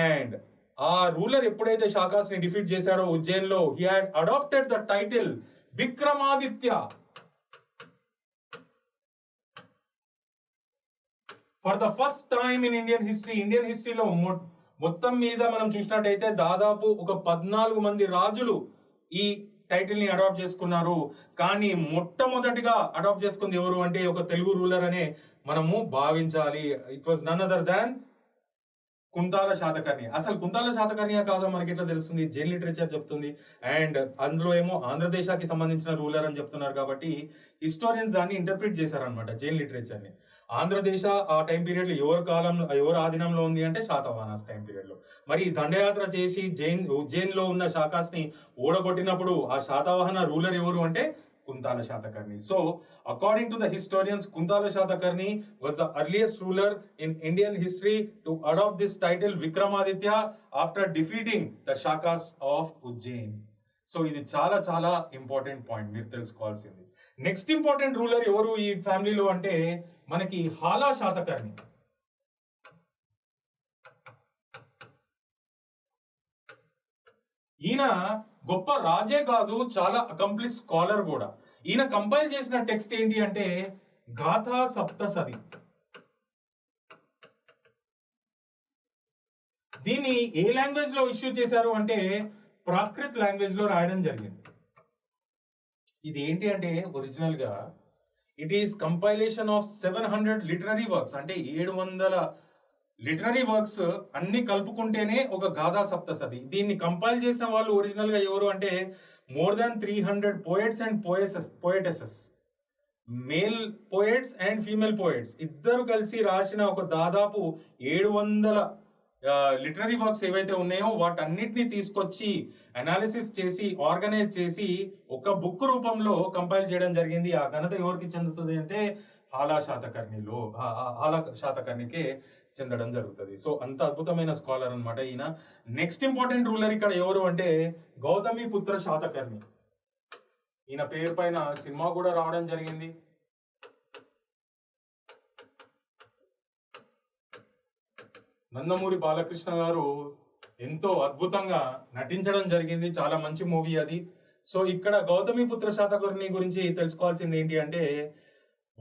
A: And ఆ ruler ఎప్పుడైతే శాకాస్ ని defeat చేశాడో ఉజ్జయిన్ లో, he had adopted the title Vikramaditya. For the first time in Indian హిస్టరీలో మొత్తం మీద మనం చూసినట్టయితే దాదాపు ఒక 14 మంది రాజులు ఈ టైటిల్ ని అడాప్ట్ చేసుకున్నారు. కానీ మొట్టమొదటిగా అడాప్ట్ చేసుకుంది ఎవరు అంటే ఒక తెలుగు రూలర్ అనే మనము భావించాలి. It was none other than Kuntala Satakarni. అసలు కుంతాల శాతకర్ణియా కాదా మనకి ఎట్లా తెలుస్తుంది? జైన్ లిటరేచర్ చెప్తుంది. అండ్ అందులో ఏమో ఆంధ్రదేశానికి సంబంధించిన రూలర్ అని చెప్తున్నారు కాబట్టి హిస్టోరియన్స్ దాన్ని ఇంటర్ప్రిట్ చేశారనమాట జైన్ లిటరేచర్ని. ఆంధ్రదేశ ఆ టైం పీరియడ్లో ఎవరు ఆధీనంలో ఉంది అంటే శాతవాహనాస్ టైం పీరియడ్లో. మరి దండయాత్ర చేసి ఉజ్జయిన్లో ఉన్న శాకాస్ని ఓడగొట్టినప్పుడు ఆ శాతవాహన రూలర్ ఎవరు అంటే Kuntala Shatakarni. So, according to the historians, Kuntala Shatakarni was the earliest ruler in Indian history to adopt this title Vikramaditya after defeating the Shakas of Ujjain. So, ఇది చాలా చాలా ఇంపార్టెంట్ పాయింట్ మీరు తెలుసుకోవాల్సింది. Next important ruler ఎవరు ఈ ఫ్యామిలీలో అంటే మనకి హాలా శాతకర్ణి. ఈయన గొప్ప రాజే కాదు, చాలా అకంప్లిష్ స్కాలర్ కూడా. ఈయన కంపైల్ చేసిన టెక్స్ట్ ఏంటి అంటే గాథా సప్తసది. దీన్ని ఏ లాంగ్వేజ్ లో ఇష్యూ చేశారు అంటే ప్రాకృత్ లాంగ్వేజ్ లో రాయడం జరిగింది. ఇది ఏంటి అంటే ఒరిజినల్ గా it is compilation of 700 literary works, అంటే 700 లిటరరీ వర్క్స్ అన్ని కలుపుకుంటేనే ఒక గాథా సప్తసది. దీన్ని కంపైల్ చేసిన వాళ్ళు ఒరిజినల్ గా ఎవరు అంటే more than 300 poets and poetesses, male poets and female poets ఇద్దరు కలిసి రాసిన ఒక దాదాపు 700 లిటరరీ వర్క్స్ ఏవైతే ఉన్నాయో వాటన్నిటిని తీసుకొచ్చి అనాలిసిస్ చేసి ఆర్గనైజ్ చేసి ఒక బుక్ రూపంలో కంపైల్ చేయడం జరిగింది. ఆ ఘనత ఎవరికి చెందుతుంది అంటే హాలా శాతకర్ణికే చెందడం జరుగుతుంది. సో అంత అద్భుతమైన స్కాలర్ అనమాట ఈయన. నెక్స్ట్ ఇంపార్టెంట్ రూలర్ ఇక్కడ ఎవరు అంటే గౌతమి పుత్ర శాతకర్ణి. ఈయన పేరు పైన సినిమా కూడా రావడం జరిగింది. నందమూరి బాలకృష్ణ గారు ఎంతో అద్భుతంగా నటించడం జరిగింది, చాలా మంచి మూవీ అది. సో ఇక్కడ గౌతమి పుత్ర శాతకర్ణి గురించి తెలుసుకోవాల్సింది ఏంటి అంటే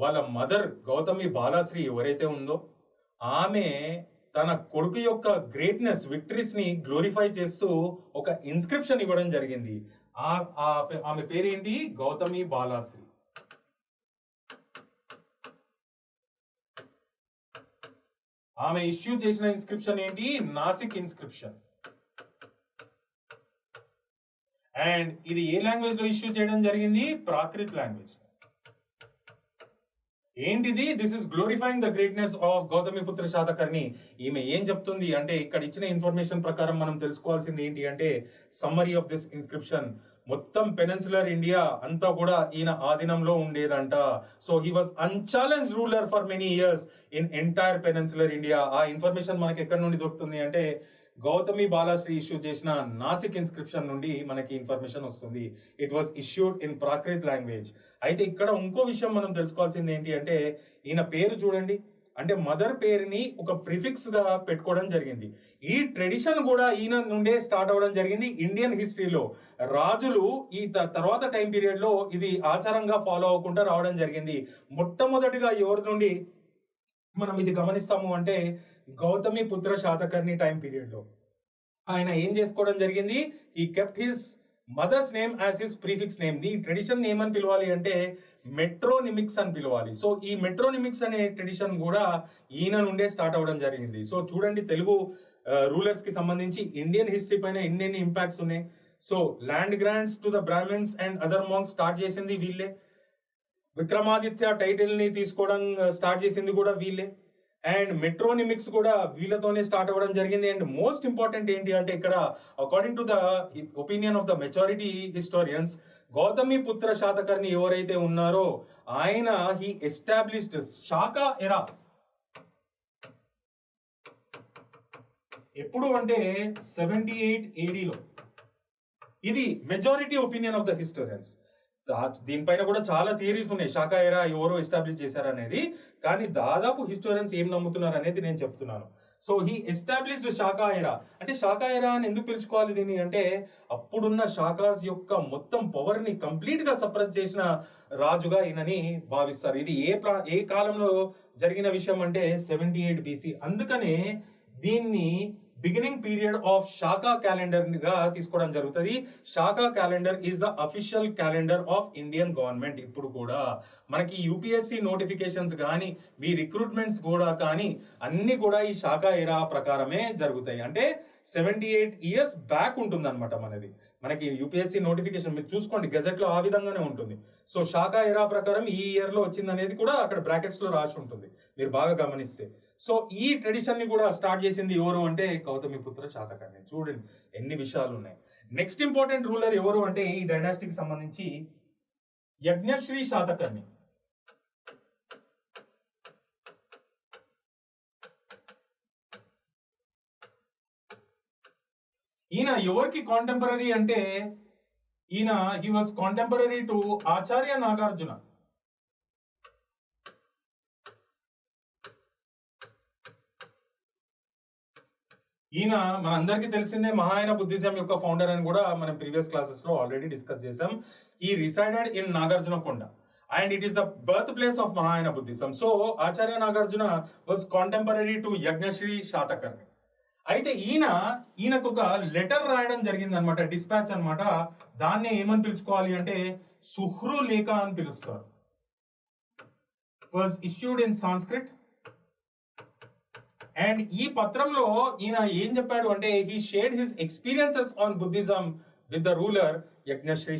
A: వాళ్ళ మదర్ గౌతమి బాలాశ్రీ ఎవరైతే ఉందో ఆమె తన కొడుకు యొక్క గ్రేట్నెస్ విక్టరీస్ ని గ్లోరిఫై చేస్తూ ఒక ఇన్స్క్రిప్షన్ ఇవ్వడం జరిగింది. ఆమె పేరేంటి? గౌతమి బాలాశ్రీ. ఆమె ఇష్యూ చేసిన ఇన్స్క్రిప్షన్ ఏంటి? నాసిక్ ఇన్స్క్రిప్షన్. అండ్ ఇది ఏ లాంగ్వేజ్ లో ఇష్యూ చేయడం జరిగింది? ప్రాకృత్ లాంగ్వేజ్. ఏంటిది? This is glorifying the greatness of Gautami పుత్ర శాతకర్ణి. ఈమె ఏం చెప్తుంది అంటే ఇక్కడ ఇచ్చిన ఇన్ఫర్మేషన్ ప్రకారం మనం తెలుసుకోవాల్సింది ఏంటి అంటే సమ్మరీ ఆఫ్ దిస్ ఇన్స్క్రిప్షన్, మొత్తం పెనిన్సులర్ ఇండియా అంతా కూడా ఈయన ఆధీనంలో ఉండేదంట. So he was unchallenge ruler for many years in entire peninsular India. ఆ ఇన్ఫర్మేషన్ మనకి ఎక్కడి నుండి దొరుకుతుంది అంటే గౌతమి బాలాశ్రీ ఇష్యూ చేసిన నాసిక్ ఇన్స్క్రిప్షన్ నుండి మనకి ఇన్ఫర్మేషన్ వస్తుంది. It was issued in Prakrit language. అయితే ఇక్కడ ఇంకో విషయం మనం తెలుసుకోవాల్సింది ఏంటి అంటే ఈయన పేరు చూడండి, అంటే మదర్ పేరుని ఒక ప్రిఫిక్స్ గా పెట్టుకోవడం జరిగింది. ఈ ట్రెడిషన్ కూడా ఈయన నుండే స్టార్ట్ అవ్వడం జరిగింది. ఇండియన్ హిస్టరీలో రాజులు ఈ తర్వాత టైం పీరియడ్ లో ఇది ఆచారంగా ఫాలో అవ్వకుండా రావడం జరిగింది. మొట్టమొదటిగా ఎవరి నుండి మనం ఇది గమనిస్తాము అంటే గౌతమి పుత్ర శాతకర్ణి టైం పీరియడ్ లో ఆయన ఏం చేసుకోవడం జరిగింది? ఈ kept his mother's name as his prefix name. The tradition name అని పిలవాలి అంటే మెట్రోనిమిక్స్ అని పిలవాలి. సో ఈ మెట్రోనిమిక్స్ అనే ట్రెడిషన్ కూడా ఈయన నుండే స్టార్ట్ అవ్వడం జరిగింది. సో చూడండి, తెలుగు రూలర్స్ కి సంబంధించి ఇండియన్ హిస్టరీ పైన ఎన్ని ఇంపాక్ట్స్ ఉన్నాయి. So land grants to the Brahmins and other monks start చేసింది వీళ్ళే. విక్రమాదిత్య టైటిల్ ని తీసుకోవడం స్టార్ట్ చేసింది కూడా వీళ్ళే. అండ్ మెట్రోనిమిక్స్ కూడా వీళ్ళతోనే స్టార్ట్ అవ్వడం జరిగింది. అండ్ మోస్ట్ ఇంపార్టెంట్ ఏంటి అంటే ఇక్కడ according to the opinion of the majority historians, Gautami పుత్ర శాతకర్ణి ఎవరైతే ఉన్నారో ఆయన హీ ఎస్టాబ్లిష్డ్ శాకా ఎరా. ఎప్పుడు అంటే 78 AD లో. ఇది majority opinion of the historians. దీనిపైన కూడా చాలా థియరీస్ ఉన్నాయి, శాకా ఎరా ఎవరో ఎస్టాబ్లిష్ చేశారనేది. కానీ దాదాపు హిస్టోరియన్స్ ఏం నమ్ముతున్నారు అనేది నేను చెప్తున్నాను. సో హీ ఎస్టాబ్లిష్డ్ శాకా ఎరా. అంటే శాకా ఎరా అని ఎందుకు పిలుచుకోవాలి దీన్ని అంటే అప్పుడున్న శాకాస్ యొక్క మొత్తం పవర్ ని కంప్లీట్ గా సప్రెస్ చేసిన రాజుగా ఈయనని భావిస్తారు. ఇది ఏ కాలంలో జరిగిన విషయం అంటే 78 BC. అందుకనే దీన్ని బిగినింగ్ పీరియడ్ ఆఫ్ శాకా క్యాలెండర్ గా తీసుకోవడం జరుగుతుంది. శాకా calendar is the official calendar of Indian government. ఇప్పుడు కూడా మనకి యూపీఎస్సీ నోటిఫికేషన్స్ కానీ మీ రిక్రూట్మెంట్స్ కూడా కానీ అన్ని కూడా ఈ శాకా ఎరా ప్రకారమే జరుగుతాయి. అంటే 78 years బ్యాక్ ఉంటుంది అనమాట మనకి యూపీఎస్సీ నోటిఫికేషన్ మీరు చూసుకోండి, గెజెట్ లో ఆ విధంగానే ఉంటుంది. సో శాకా ఎరా ప్రకారం ఈ ఇయర్ లో వచ్చింది అనేది కూడా అక్కడ బ్రాకెట్స్ లో రాసి ఉంటుంది మీరు బాగా గమనిస్తే. సో ఈ ట్రెడిషన్ ని కూడా స్టార్ట్ చేసింది ఎవరు అంటే గౌతమిపుత్ర శాతకర్ణి. చూడండి ఎన్ని విషయాలు ఉన్నాయి. నెక్స్ట్ ఇంపార్టెంట్ రూలర్ ఎవరు అంటే ఈ డైనాస్టీకి సంబంధించి యజ్ఞశ్రీ శాతకర్ణి. ఈయన ఎవరికి కాంటెంపరీ అంటే ఈయన he was contemporary to Acharya Nagarjuna. ఈయన మనందరికీ తెలిసిందే మహాయాన బుద్ధిజం యొక్క ఫౌండర్ అని కూడా మనం ప్రీవియస్ క్లాసెస్ లో ఆల్రెడీ డిస్కస్ చేసాం. ఈ resided in Nagarjunakonda and it is the birthplace of Mahayana Buddhism. So Acharya Nagarjuna was contemporary to Yagnashri Shatakarni. అయితే ఈయనకు ఒక లెటర్ రాయడం జరిగింది అనమాట, డిస్పాచ్ అనమాట. దాన్ని ఏమని పిలుచుకోవాలి అంటే సుహృ లేఖ అని పిలుస్తారు. Was issued in Sanskrit. And ఈ పత్రంలో ఈయన ఏం చెప్పాడు అంటే he shared his experiences on Buddhism with the ruler Yajnashri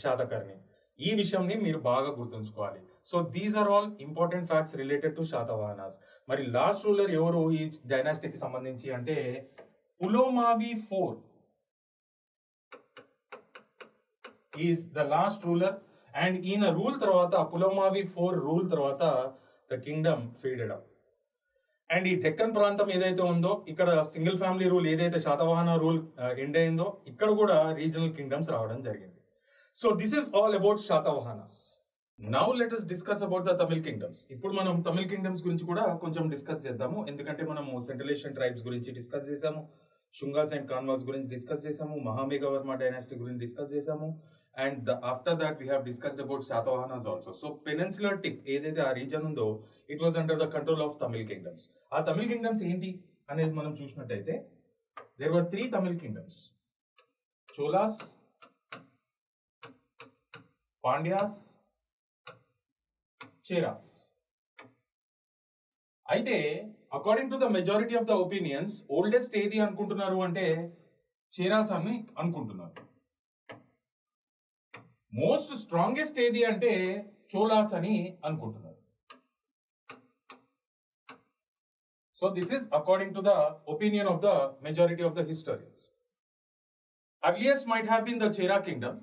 A: Satakarni. ఈ విషయంని మీరు బాగా గుర్తుంచుకోవాలి. So these are all important facts related to Satavahanas. మరి లాస్ట్ రూలర్ ఎవరు ఈ డైనాస్టీకి సంబంధించి అంటే Pulomavi IV is the last ruler. And ఈయన రూల్ తర్వాత పులోమావి IV రూల్ తర్వాత the kingdom faded up. And ఈ డెక్కన్ ప్రాంతం ఏదైతే ఉందో ఇక్కడ సింగిల్ ఫ్యామిలీ రూల్ ఏదైతే శాతవాహన రూల్ ఎండ్ అయిందో ఇక్కడ కూడా రీజనల్ కింగ్డమ్స్ రావడం జరిగింది. So this is all about Shatavahanas. Now let us discuss about the Tamil kingdoms. ఇప్పుడు మనం తమిళ్ కింగ్డమ్స్ గురించి కూడా కొంచెం డిస్కస్ చేద్దాము. ఎందుకంటే మనము సెంట్రల్ ఏషియన్ ట్రైబ్స్ గురించి డిస్కస్ చేసాము, శుంగాస్ అండ్ కాన్వాస్ గురించి డిస్కస్ చేసాము, మహామేఘవర్మ డైనాసిటీ గురించి డిస్కస్ చేసాము. And after that we have discussed about Satavahanas also. So peninsular tip ఏదైతే ఆ రీజన్ ఉందో it was under the control of Tamil kingdoms. ఆ తమిళ్ కింగ్డమ్స్ ఏంటి అనేది మనం చూసినట్టయితే there were 3 Tamil kingdoms: Cholas, Pandyas, Cheras. అయితే according to the majority of the opinions oldest ఏది అనుకుంటున్నారు అంటే చేరాస్ అని అనుకుంటున్నారు. మోస్ట్ స్ట్రాంగెస్ట్ ఏది అంటే చోలాస్ అని అనుకుంటున్నారు. So this is according to the opinion of the majority of the historians. Earliest might have been the Chera kingdom.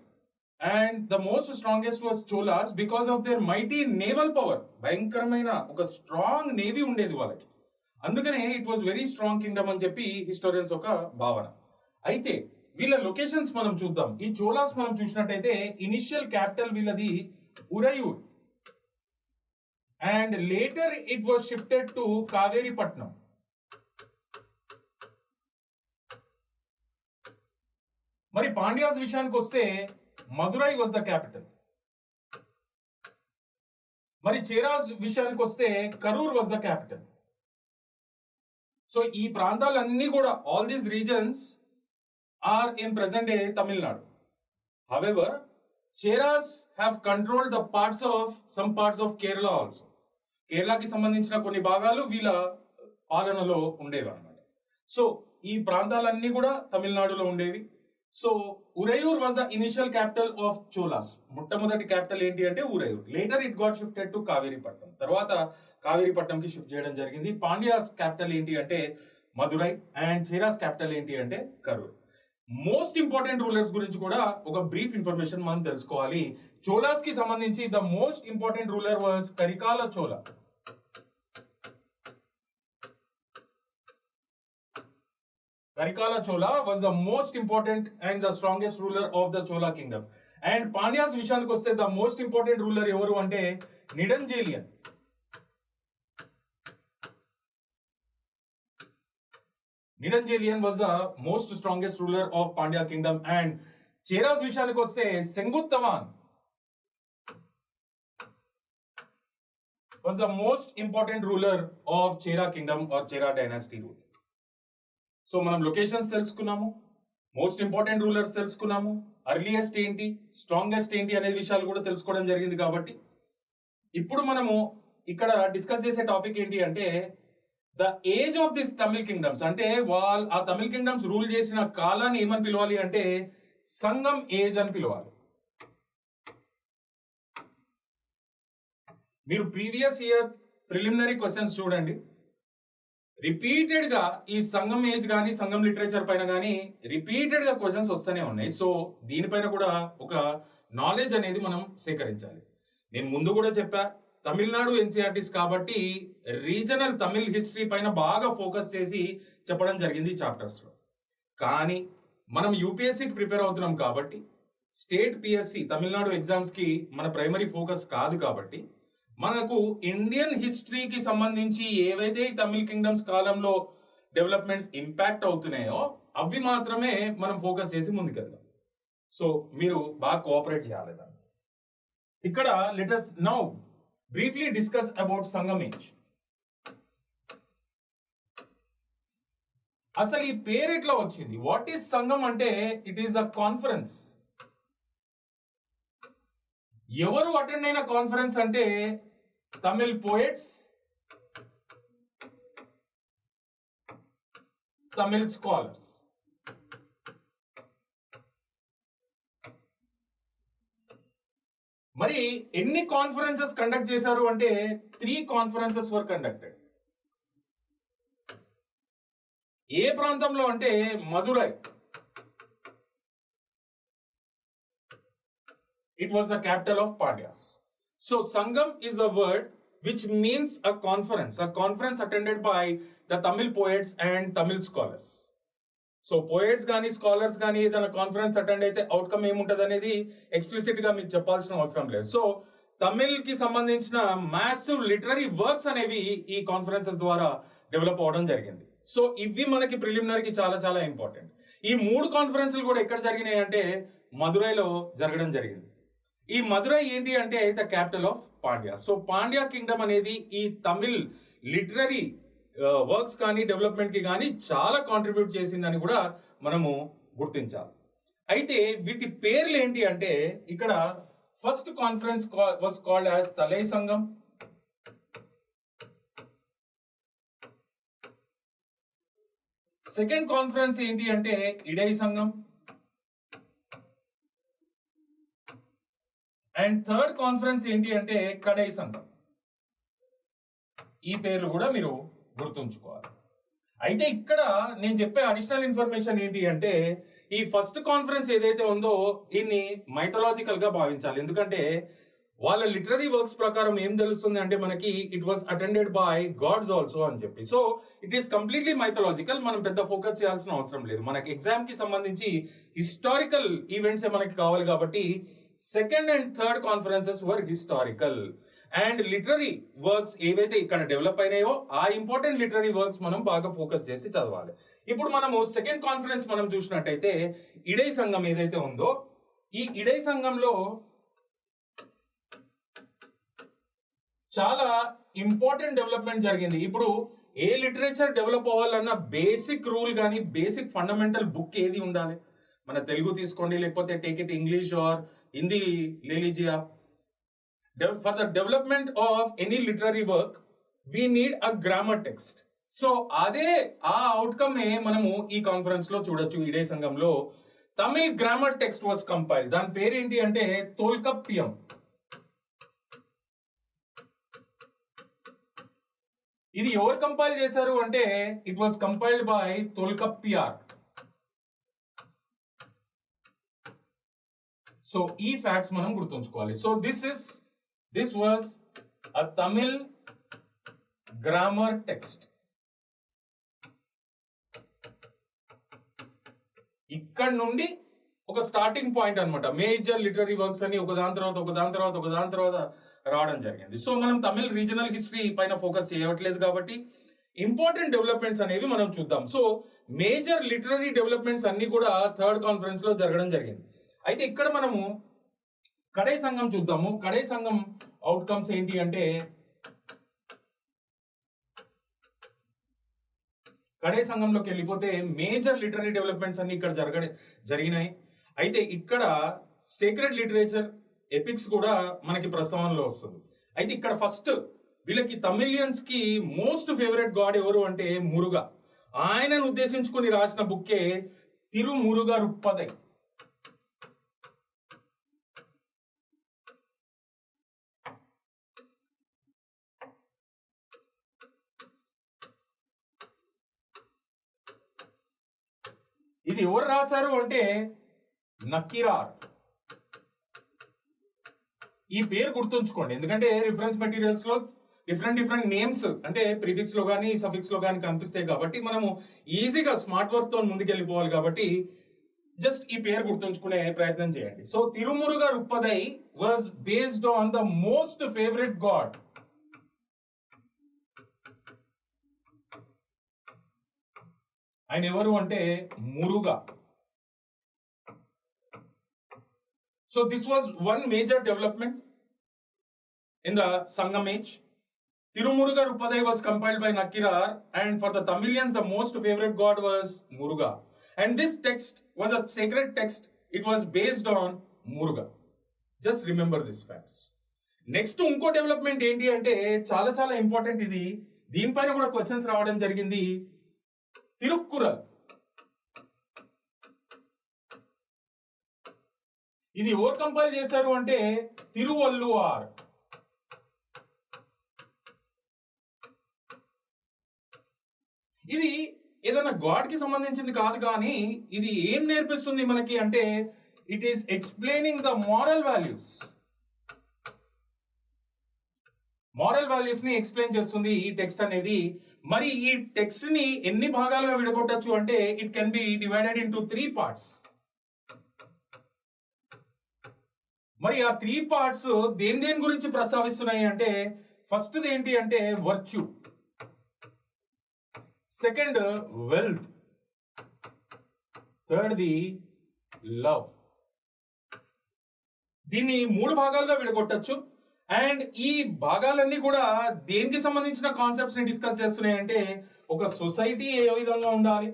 A: And the most strongest was Cholas because of their mighty naval power. భయంకరమైన ఒక strong navy ఉండేది వాళ్ళకి, అందుకనే it was very strong Kingdom అని చెప్పి historians ఒక భావన. అయితే వీళ్ళ లొకేషన్స్ మనం చూద్దాం. ఈ చోలాస్ మనం చూసినట్టయితే ఇనిషియల్ క్యాపిటల్ వీళ్ళది Uraiyur and later it was shifted to Kaveripatnam. మరి పాండ్యాస్ విషయానికి వస్తే మదురై వాజ్ ద క్యాపిటల్. మరి చేరాస్ విషయానికి వస్తే Karur was the capital. So ఈ ప్రాంతాలన్నీ కూడా all these regions are in present day Tamil Nadu. However Cheras have controlled the some parts of Kerala also. కేరళకి సంబంధించిన కొన్ని భాగాలు వీళ్ళ పాలనలో ఉండేవి అన్నమాట. సో ఈ ప్రాంతాలన్నీ కూడా తమిళనాడులో ఉండేవి. So Uraiyur was the initial capital of Cholas. మొట్టమొదటి క్యాపిటల్ ఏంటి అంటే Uraiyur. Later it got shifted to Kaveripatnam. తర్వాత కావేరిపట్నంకి షిఫ్ట్ చేయడం జరిగింది. పాండ్యాస్ క్యాపిటల్ ఏంటి అంటే మదురై అండ్ చేరాస్ క్యాపిటల్ ఏంటి అంటే కరూర్. మోస్ట్ ఇంపార్టెంట్ రూలర్స్ గురించి కూడా ఒక బ్రీఫ్ ఇన్ఫర్మేషన్ మనం తెలుసుకోవాలి. చోలాస్ కి సంబంధించి the most important ruler was Karikala Chola. Karikala Chola was the most important and the strongest ruler of the Chola kingdom. And Pandya's విషయానికి వస్తే the most important ruler ఎవరు అంటే నిడంజేలియన్. నిడంజేలియన్ was the most strongest ruler of Pandya kingdom. And Cheras విషయానికి వస్తే Senguttuvan was the most important ruler of Chera kingdom or Chera dynasty rule. So మనం locations తెలుసుకున్నాము, most important rulers తెలుసుకున్నాము, earliest ఏంటి, strongest ఏంటి అనే విషయాలు కూడా తెలుసుకోవడం జరిగింది. కాబట్టి ఇప్పుడు మనము ఇక్కడ డిస్కస్ చేసే టాపిక్ ఏంటి అంటే the age of this Tamil kingdoms. అంటే ఆ తమిళ్ కింగ్డమ్స్ రూల్ చేసిన కాలాన్ని ఏమని పిలవాలి అంటే సంగం ఏజ్ అని పిలవాలి. మీరు ప్రీవియస్ ఇయర్ ప్రిలిమినరీ క్వశ్చన్స్ చూడండి, రిపీటెడ్ గా ఈ సంగం ఏజ్ కానీ సంగం లిటరేచర్ పైన కానీ రిపీటెడ్ గా క్వశ్చన్స్ వస్తూనే ఉన్నాయి. సో దీనిపైన కూడా ఒక నాలెడ్జ్ అనేది మనం సేకరించాలి. నేను ముందు కూడా చెప్పా, తమిళనాడు ఎన్సీఆర్టీస్ కాబట్టి రీజనల్ తమిళ్ హిస్టరీ పైన బాగా ఫోకస్ చేసి చెప్పడం జరిగింది ఈ చాప్టర్స్ లో. కానీ మనం యూపీఎస్సీకి ప్రిపేర్ అవుతున్నాం కాబట్టి స్టేట్ పిఎస్సి తమిళనాడు ఎగ్జామ్స్ కి మన ప్రైమరీ ఫోకస్ కాదు. కాబట్టి మనకు ఇండియన్ హిస్టరీకి సంబంధించి ఏవైతే ఈ తమిళ్ కింగ్డమ్స్ కాలంలో డెవలప్మెంట్స్ ఇంపాక్ట్ అవుతున్నాయో అవి మాత్రమే మనం ఫోకస్ చేసి ముందుకెళ్దాం. సో మీరు బాగా కోఆపరేట్ చేయాలి. ఇక్కడ let us now briefly discuss about Sangam age. అసలు ఈ పేరు ఎట్లా వచ్చింది? వాట్ ఈస్ సంగం అంటే ఇట్ ఈస్ అ కాన్ఫరెన్స్. ఎవరు అటెండ్ అయిన కాన్ఫరెన్స్ అంటే తమిళ్ పోయెట్స్, తమిళ్ స్కాలర్స్. మరి ఎన్ని కాన్ఫరెన్సెస్ కండక్ట్ చేశారు అంటే 3 కాన్ఫరెన్సెస్ వర్ కండక్టెడ్. ఏ ప్రాంతంలో అంటే Madurai. It was the capital of Pandyas. So Sangam is a word which means a conference attended by the Tamil poets and Tamil scholars. So poets కానీ scholars కానీ ఏదైనా conference attend అయితే outcome ఏముంటుంది అనేది explicit గా మీకు చెప్పాల్సిన అవసరం లేదు. సో తమిళ్ కి సంబంధించిన మ్యాసివ్ లిటరరీ వర్క్స్ అనేవి ఈ కాన్ఫరెన్సెస్ ద్వారా డెవలప్ అవడం జరిగింది. సో ఇవి మనకి ప్రిలిమినరీకి చాలా చాలా ఇంపార్టెంట్. ఈ 3 కాన్ఫరెన్స్లు కూడా ఎక్కడ జరిగినాయి అంటే మదురైలో జరగడం జరిగింది. ఈ మదురై ఏంటి అంటే the capital of Pandya. So Pandya Kingdom అనేది ఈ తమిళ్ లిటరరీ వర్క్స్ కానీ డెవలప్మెంట్ కి కానీ చాలా కాంట్రిబ్యూట్ చేసిందని కూడా మనము గుర్తించాలి. అయితే వీటి పేర్లు ఏంటి అంటే ఇక్కడ first conference was called as Thalai Sangam, second conference ఏంటి అంటే Idai Sangam, and third conference ఏంటి అంటే కడై సంఘం. ఈ పేర్లు కూడా మీరు గుర్తుంచుకోవాలి. అయితే ఇక్కడ నేను చెప్పే అడిషనల్ ఇన్ఫర్మేషన్ ఏంటి అంటే ఈ ఫస్ట్ కాన్ఫరెన్స్ ఏదైతే ఉందో దీన్ని మైథలాజికల్ గా భావించాలి. ఎందుకంటే వాళ్ళ లిటరరీ వర్క్స్ ప్రకారం ఏం తెలుస్తుంది అంటే మనకి it was attended by gods also అని చెప్పి. So it is completely mythological. మనం పెద్ద ఫోకస్ చేయాల్సిన అవసరం లేదు. మనకి ఎగ్జామ్ కి సంబంధించి హిస్టారికల్ ఈవెంట్స్ మనకి కావాలి కాబట్టి second and third conferences were historical. And literary works ఏవైతే ఇక్కడ డెవలప్ అయినాయో ఆ ఇంపార్టెంట్ లిటరరీ వర్క్స్ మనం బాగా ఫోకస్ చేసి చదవాలి. ఇప్పుడు మనము సెకండ్ కాన్ఫరెన్స్ మనం చూసినట్టయితే ఇడై సంఘం ఏదైతే ఉందో ఈ ఇడై సంఘంలో చాలా ఇంపార్టెంట్ డెవలప్మెంట్ జరిగింది. ఇప్పుడు ఏ లిటరేచర్ డెవలప్ అవ్వాలన్నా బేసిక్ రూల్ కానీ బేసిక్ ఫండమెంటల్ బుక్ ఏది ఉండాలి? మన తెలుగు తీసుకోండి, లేకపోతే take it English or Hindi లే లీజియా. For the development of any literary work we need a grammar text. So అదే ఆ అవుట్కమ్ మనము ఈ కాన్ఫరెన్స్ లో చూడొచ్చు. ఇడే సంఘంలో Tamil grammar text was compiled. దాని పేరు ఏంటి అంటే తోల్కప్పియం. ఇది ఎవరు కంపైల్ చేశారు అంటే it was compiled by Tolkappiyar. So ఈ ఫ్యాక్ట్స్ మనం గుర్తుంచుకోవాలి. So this was a Tamil grammar text. ఇక్కడ నుండి ఒక స్టార్టింగ్ పాయింట్ అన్నమాట. మేజర్ లిటరరీ వర్క్స్ అని ఒకదాని తర్వాత రావడం జరిగింది. సో మనం తమిళ్ రీజనల్ హిస్టరీ పైన ఫోకస్ చేయట్లేదు కాబట్టి ఇంపార్టెంట్ డెవలప్మెంట్స్ అనేవి మనం చూద్దాం. సో మేజర్ లిటరరీ డెవలప్మెంట్స్ అన్ని కూడా థర్డ్ కాన్ఫరెన్స్ లో జరగడం జరిగింది. అయితే ఇక్కడ మనము కడై సంఘం చూద్దాము. కడై సంఘం అవుట్కమ్స్ ఏంటి అంటే కడే సంఘంలోకి వెళ్ళిపోతే మేజర్ లిటరీ డెవలప్మెంట్స్ అన్ని ఇక్కడ జరిగినాయి. అయితే ఇక్కడ సేక్రెడ్ లిటరేచర్ ఎపిక్స్ కూడా మనకి ప్రస్తావనలో వస్తుంది. అయితే ఇక్కడ ఫస్ట్ వీళ్ళకి తమిళియన్స్ కి మోస్ట్ ఫేవరెట్ గాడ్ ఎవరు అంటే మురుగా. ఆయనను ఉద్దేశించుకుని రాసిన బుక్కే తిరుమురుగా రుప్పదై. ఇది ఎవరు రాశారు అంటే నక్కిరార్. ఈ పేరు గుర్తుంచుకోండి, ఎందుకంటే రిఫరెన్స్ మెటీరియల్స్ లో డిఫరెంట్ నేమ్స్ అంటే ప్రిఫిక్స్ లో కానీ సఫిక్స్ లో కానీ కనిపిస్తాయి కాబట్టి మనము ఈజీగా స్మార్ట్ వర్క్ తో ముందుకెళ్ళిపోవాలి. కాబట్టి జస్ట్ ఈ పేరు గుర్తుంచుకునే ప్రయత్నం చేయండి. So Tirumurugarruppadai was based on the most favourite god. ఆయన ఎవరు అంటే Muruga. So this was one major development in the Sangam age. Tirumuruga Rupadai was compiled by Nakkirar, and for the Tamilians, the most favorite god was Muruga. And this text was a sacred text. It was based on Muruga. Just remember these facts. Next, unko development enti ante చాలా important. ఇది దీనిపైన కూడా questions రావడం జరిగింది. తిరుక్కురల్. ఇది ఎవరు compile చేశారు అంటే తిరువల్లువార్. ఇది ఏదైనా గాడ్ కి సంబంధించింది కాదు, కానీ ఇది ఏం నేర్పిస్తుంది మనకి అంటే it is explaining the moral values. Moral values ని ఎక్స్ప్లెయిన్ చేస్తుంది ఈ టెక్స్ట్ అనేది. మరి ఈ టెక్స్ట్ ని ఎన్ని భాగాలుగా విడగొట్టచ్చు అంటే it can be divided into 3 parts. మరి ఆ 3 parts దేని గురించి ప్రస్తావిస్తున్నాయి అంటే ఫస్ట్ ఏంటి అంటే virtue, second wealth, third the love. దీన్ని 3 భాగాలుగా విడగొట్టచ్చు. అండ్ ఈ భాగాలన్నీ కూడా దేనికి సంబంధించిన కాన్సెప్ట్స్ ని డిస్కస్ చేస్తున్నాయి అంటే ఒక సొసైటీ ఏ విధంగా ఉండాలి,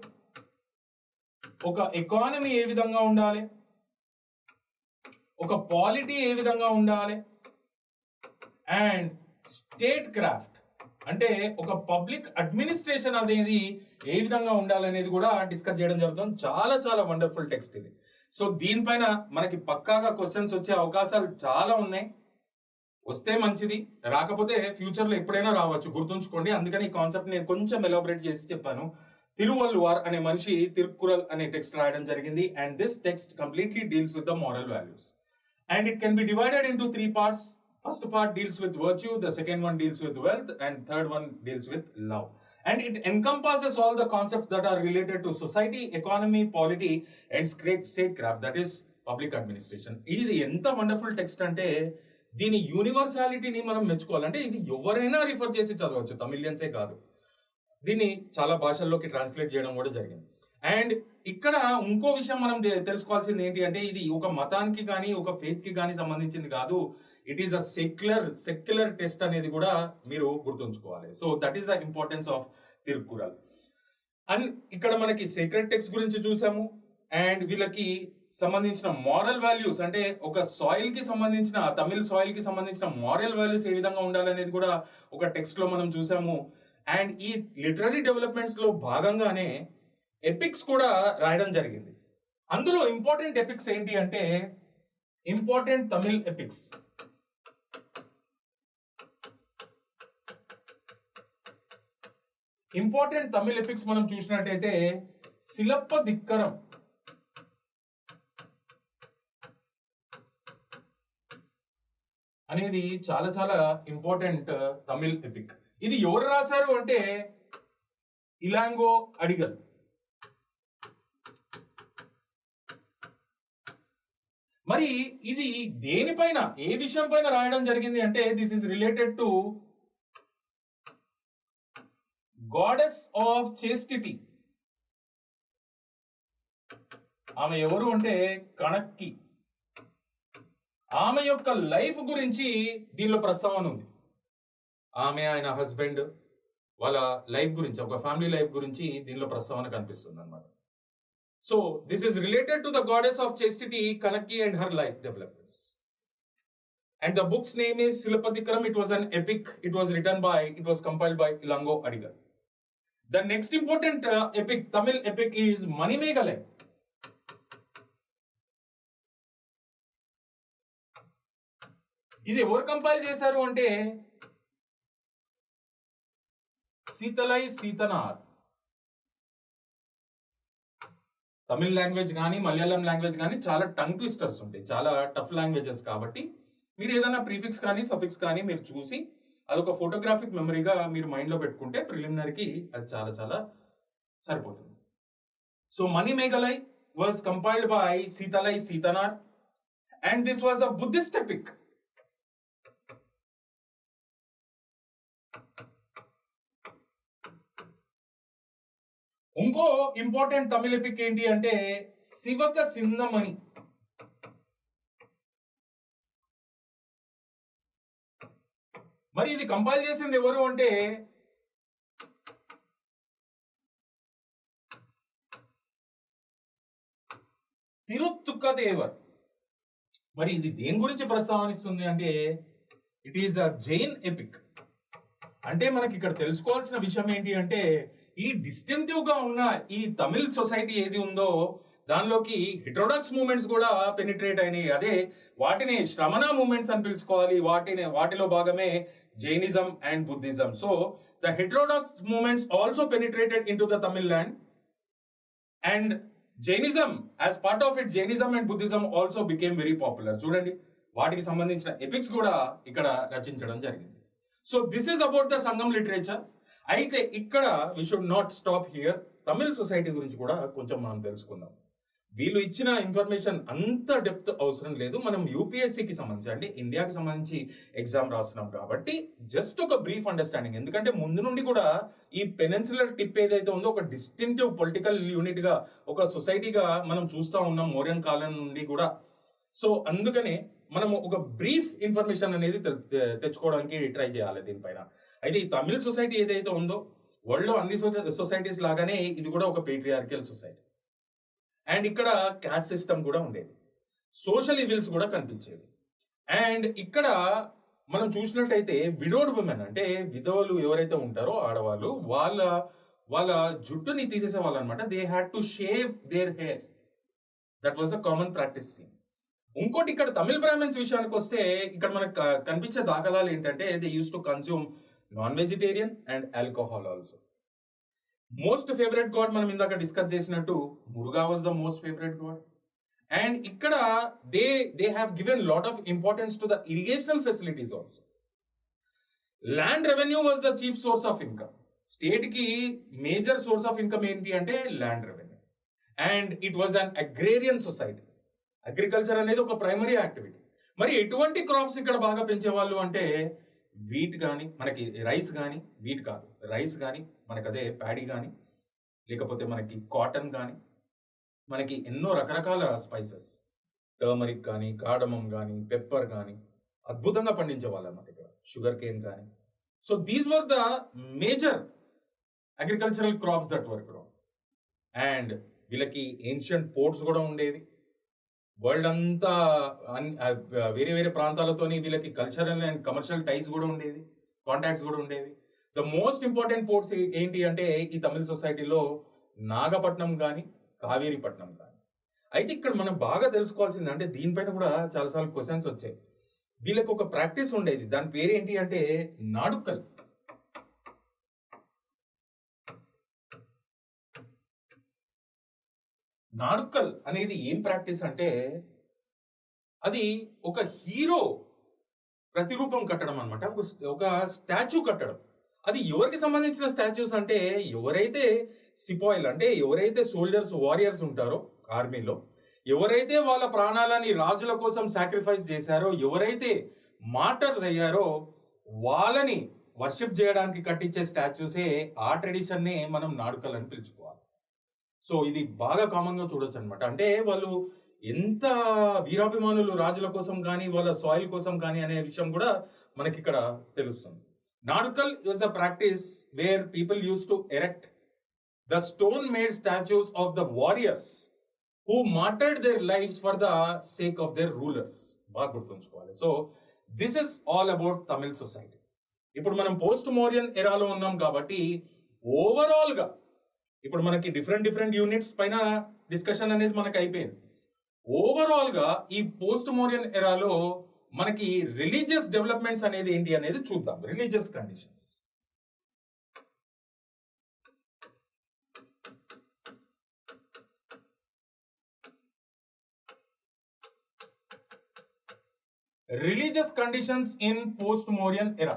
A: ఒక ఎకానమీ ఏ విధంగా ఉండాలి, ఒక పాలిటీ ఏ విధంగా ఉండాలి, అండ్ స్టేట్ క్రాఫ్ట్ అంటే ఒక పబ్లిక్ అడ్మినిస్ట్రేషన్ అనేది ఏ విధంగా ఉండాలనేది కూడా డిస్కస్ చేయడం జరుగుతుంది. చాలా వండర్ఫుల్ టెక్స్ట్ ఇది. సో దీనిపైన మనకి పక్కాగా క్వశ్చన్స్ వచ్చే అవకాశాలు చాలా ఉన్నాయి. వస్తే మంచిది, రాకపోతే ఫ్యూచర్ లో ఎప్పుడైనా రావచ్చు, గుర్తుంచుకోండి. అందుకని ఈ కాన్సెప్ట్ నేను కొంచెం ఎలాబరేట్ చేసి చెప్పాను. తిరువల్లువార్ అనే మనిషి తిరుక్కురల్ అనే టెక్స్ట్ రాయడం జరిగింది. And this text completely deals with the moral values. And it can be divided into 3 parts. First part deals with virtue, the second one deals with wealth, and third one deals with love. And it encompasses all the concepts that are related to society, economy, polity, and statecraft, that is public administration. ఇది ఎంత wonderful text అంటే దీని యూనివర్సాలిటీని మనం మెచ్చుకోవాలంటే ఇది ఎవరైనా refer చేసి చదవచ్చు, తమిళియన్సే కాదు. దీన్ని చాలా భాషల్లోకి ట్రాన్స్లేట్ చేయడం కూడా జరిగింది. అండ్ ఇక్కడ ఇంకో విషయం మనం తెలుసుకోవాల్సింది ఏంటి అంటే ఇది ఒక మతానికి కానీ ఒక ఫెయిత్ కి కానీ సంబంధించింది కాదు. It is a secular test అనేది కూడా మీరు గుర్తుంచుకోవాలి. So that is the importance of Thirukkural. And ఇక్కడ మనకి సీక్రెట్ టెక్స్ట్ గురించి చూసాము. అండ్ వీళ్ళకి సంబంధించిన మారల్ వాల్యూస్ అంటే ఒక సాయిల్ కి సంబంధించిన, తమిళ్ సాయిల్ కి సంబంధించిన మారల్ వాల్యూస్ ఏ విధంగా ఉండాలనేది కూడా ఒక టెక్స్ట్ లో మనం చూసాము. అండ్ ఈ లిటరరీ డెవలప్మెంట్స్ లో భాగంగానే ఎపిక్స్ కూడా రాయడం జరిగింది. అందులో ఇంపార్టెంట్ ఎపిక్స్ ఏంటి అంటే important Tamil epics. Important Tamil epics మనం చూసినట్టయితే శిలప్పదిక్కరం అనేది చాలా ఇంపార్టెంట్ తమిళ్ ఎపిక్. ఇది ఎవరు రాశారు అంటే ఇలాంగో అడిగల్. మరి ఇది దేనిపైన, ఏ విషయం పైన రాయడం జరిగింది అంటే this is related to goddess of చేస్టిటీ. ఆమె ఎవరు అంటే కణక్కి. ఆమె యొక్క లైఫ్ గురించి దీనిలో ప్రస్తావన ఉంది. ఆమె, ఆయన హస్బెండ్, వాళ్ళ లైఫ్ గురించి, ఒక ఫ్యామిలీ లైఫ్ గురించి దీనిలో ప్రస్తావన కనిపిస్తుంది అనమాట. So this is related to the goddess of chastity Kannaki and her life developments. And the book's name is Silapatikaram. It was an epic. It was compiled by Ilango Adigal. The next important epic, Tamil epic, is Manimegalai. ఇది ఎవరు compile చేశారు అంటే సీతలై సీతనార్. Tamil language కానీ Malayalam language కానీ చాలా tongue twisters ఉంటాయి, చాలా tough languages. కాబట్టి మీరు ఏదైనా ప్రీఫిక్స్ కానీ సఫిక్స్ కానీ మీరు చూసి అదొక ఫోటోగ్రాఫిక్ మెమరీగా మీరు మైండ్లో పెట్టుకుంటే ప్రిలిమినరీకి అది చాలా చాలా సరిపోతుంది. So Manimekalai was compiled by Seethalai Sathanar and this was a Buddhist epic. ఇంకో ఇంపార్టెంట్ తమిళ ఎపిక్ ఏంటి అంటే శివక సిందమణి. మరి ఇది కంపైల్ చేసింది ఎవరు అంటే తిరుత్తుక్కదేవర్. మరి ఇది దేని గురించి ప్రస్తావనిస్తుంది అంటే it is a Jain epic. అంటే మనకి ఇక్కడ తెలుసుకోవాల్సిన విషయం ఏంటి అంటే ఈ డిస్టింక్టివ్ గా ఉన్న ఈ తమిళ్ సొసైటీ ఏది ఉందో దానిలోకి హెటరోడాక్స్ మూవ్మెంట్స్ కూడా పెనిట్రేట్ అయినాయి. అదే వాటిని శ్రమణ మూవ్మెంట్స్ అని పిలుచుకోవాలి. వాటిలో భాగమే Jainism and Buddhism. So the heterodox movements also penetrated in to the Tamil land and Jainism as part of it, Jainism and Buddhism also became very popular. చూడండి, వాటికి సంబంధించిన ఎపిక్స్ కూడా ఇక్కడ రచించడం జరిగింది. So this is about the Sangam literature. అయితే ఇక్కడ we should not stop here. Tamil society గురించి కూడా కొంచెం మనం తెలుసుకుందాం. వీళ్ళు ఇచ్చిన ఇన్ఫర్మేషన్ అంత డెప్త్ అవసరం లేదు. మనం యూపీఎస్సీకి సంబంధించి అంటే ఇండియాకి సంబంధించి ఎగ్జామ్ రాస్తున్నాం కాబట్టి జస్ట్ ఒక బ్రీఫ్ అండర్స్టాండింగ్. ఎందుకంటే ముందు నుండి కూడా ఈ పెనిన్సులర్ టిప్ ఏదైతే ఉందో ఒక డిస్టింక్టివ్ పొలిటికల్ యూనిట్ గా, ఒక సొసైటీగా మనం చూస్తూ ఉన్నాం మౌర్యన్ కాలం నుండి కూడా. సో అందుకనే మనము ఒక బ్రీఫ్ ఇన్ఫర్మేషన్ అనేది తెచ్చుకోవడానికి ట్రై చేయాలి దీనిపైన. అయితే ఈ తమిళ్ సొసైటీ ఏదైతే ఉందో వరల్డ్లో అన్ని సొసైటీస్ లాగానే ఇది కూడా ఒక పేట్రియార్కియల్ సొసైటీ. అండ్ ఇక్కడ క్యాస్ట్ సిస్టమ్ కూడా ఉండేది, సోషల్ ఈవిల్స్ కూడా కనిపించేది. అండ్ ఇక్కడ మనం చూసినట్టయితే విడోడ్ ఉమెన్ అంటే విధవలు ఎవరైతే ఉంటారో ఆడవాళ్ళు, వాళ్ళ జుట్టుని తీసేసే వాళ్ళు అనమాట. They had to shave their hair. That was a common practice. ఇంకోటి ఇక్కడ తమిళ్ బ్రాహ్మణ్స్ విషయానికి వస్తే ఇక్కడ మనకు కనిపించే దాఖలాలు ఏంటంటే they use to consume non vegetarian and alcohol also. Most favourite god మనం ఇందాక డిస్కస్ చేసినట్టు Muruga was the most favourite god. And ఇక్కడ they have given lot of importance to the irrigational facilities also. Land revenue was the chief source of income. State కి major source of income ఏంటి అంటే land revenue. And it was an agrarian society. Agriculture అనేది ఒక primary activity. మరి ఎటువంటి crops ఇక్కడ బాగా పెంచేవాళ్ళు అంటే వీట్ కానీ, మనకి రైస్ కానీ, వీట్ కాదు రైస్ కానీ, మనకి అదే ప్యాడీ కానీ, లేకపోతే మనకి కాటన్ కానీ, మనకి ఎన్నో రకరకాల స్పైసెస్, టర్మరిక్ కానీ, కార్డమం కానీ, పెప్పర్ కానీ అద్భుతంగా పండించేవాళ్ళు అన్నమాట ఇక్కడ. షుగర్ కేన్ కానీ. So these were the major agricultural crops that were grown. And వీళ్ళకి ఏన్షియంట్ పోర్ట్స్ కూడా ఉండేవి. వరల్డ్ అంతా వేరే వేరే ప్రాంతాలతోని వీళ్ళకి కల్చరల్ అండ్ కమర్షియల్ టైస్ కూడా ఉండేది, కాంటాక్ట్స్ కూడా ఉండేవి. ద మోస్ట్ ఇంపార్టెంట్ పోర్ట్స్ ఏంటి అంటే ఈ తమిళ సొసైటీలో నాగపట్నం కానీ, కావేరీపట్నం కానీ. అయితే ఇక్కడ మనం బాగా తెలుసుకోవాల్సింది అంటే దీనిపైన కూడా చాలాసార్లు క్వశ్చన్స్ వచ్చాయి. వీళ్ళకి ఒక ప్రాక్టీస్ ఉండేది, దాని పేరు ఏంటి అంటే నాడుక్కల్. నాడుక్కల్ అనేది ఏం ప్రాక్టీస్ అంటే అది ఒక హీరో ప్రతిరూపం కట్టడం అనమాట, ఒక స్టాచ్యూ కట్టడం. అది ఎవరికి సంబంధించిన స్టాచ్యూస్ అంటే ఎవరైతే సిపాయిలు అంటే ఎవరైతే సోల్జర్స్, వారియర్స్ ఉంటారో ఆర్మీలో, ఎవరైతే వాళ్ళ ప్రాణాలని రాజుల కోసం సాక్రిఫైస్ చేశారో, ఎవరైతే మార్టర్స్ అయ్యారో వాళ్ళని వర్షిప్ చేయడానికి కట్టించే స్టాచ్యూసే ఆ ట్రెడిషన్నే మనం నాడుకల్ అని పిలుచుకోవాలి. సో ఇది బాగా కామన్గా చూడొచ్చు అనమాట. అంటే వాళ్ళు ఎంత వీరాభిమానులు రాజుల కోసం కానీ, వాళ్ళ సాయిల్ కోసం కానీ అనే విషయం కూడా మనకి ఇక్కడ తెలుస్తుంది. Nadukal is a practice where people used to erect the stone-made statues of the warriors who martyred their lives for the sake of their rulers. బాగా గుర్తుంచుకోవాలి. So this is all about Tamil society. ఇప్పుడు మనం post మోరియన్ ఎరాలో ఉన్నాం కాబట్టి ఓవరాల్గా ఇప్పుడు మనకి different units పైన డిస్కషన్ అనేది మనకి అయిపోయింది. ఓవరాల్గా ఈ పోస్ట్ మోరియన్ ఎరాలో మనకి రిలీజియస్ డెవలప్మెంట్స్ అనేది ఏంటి అనేది చూద్దాం. Religious conditions. Religious conditions in post-Mauryan era.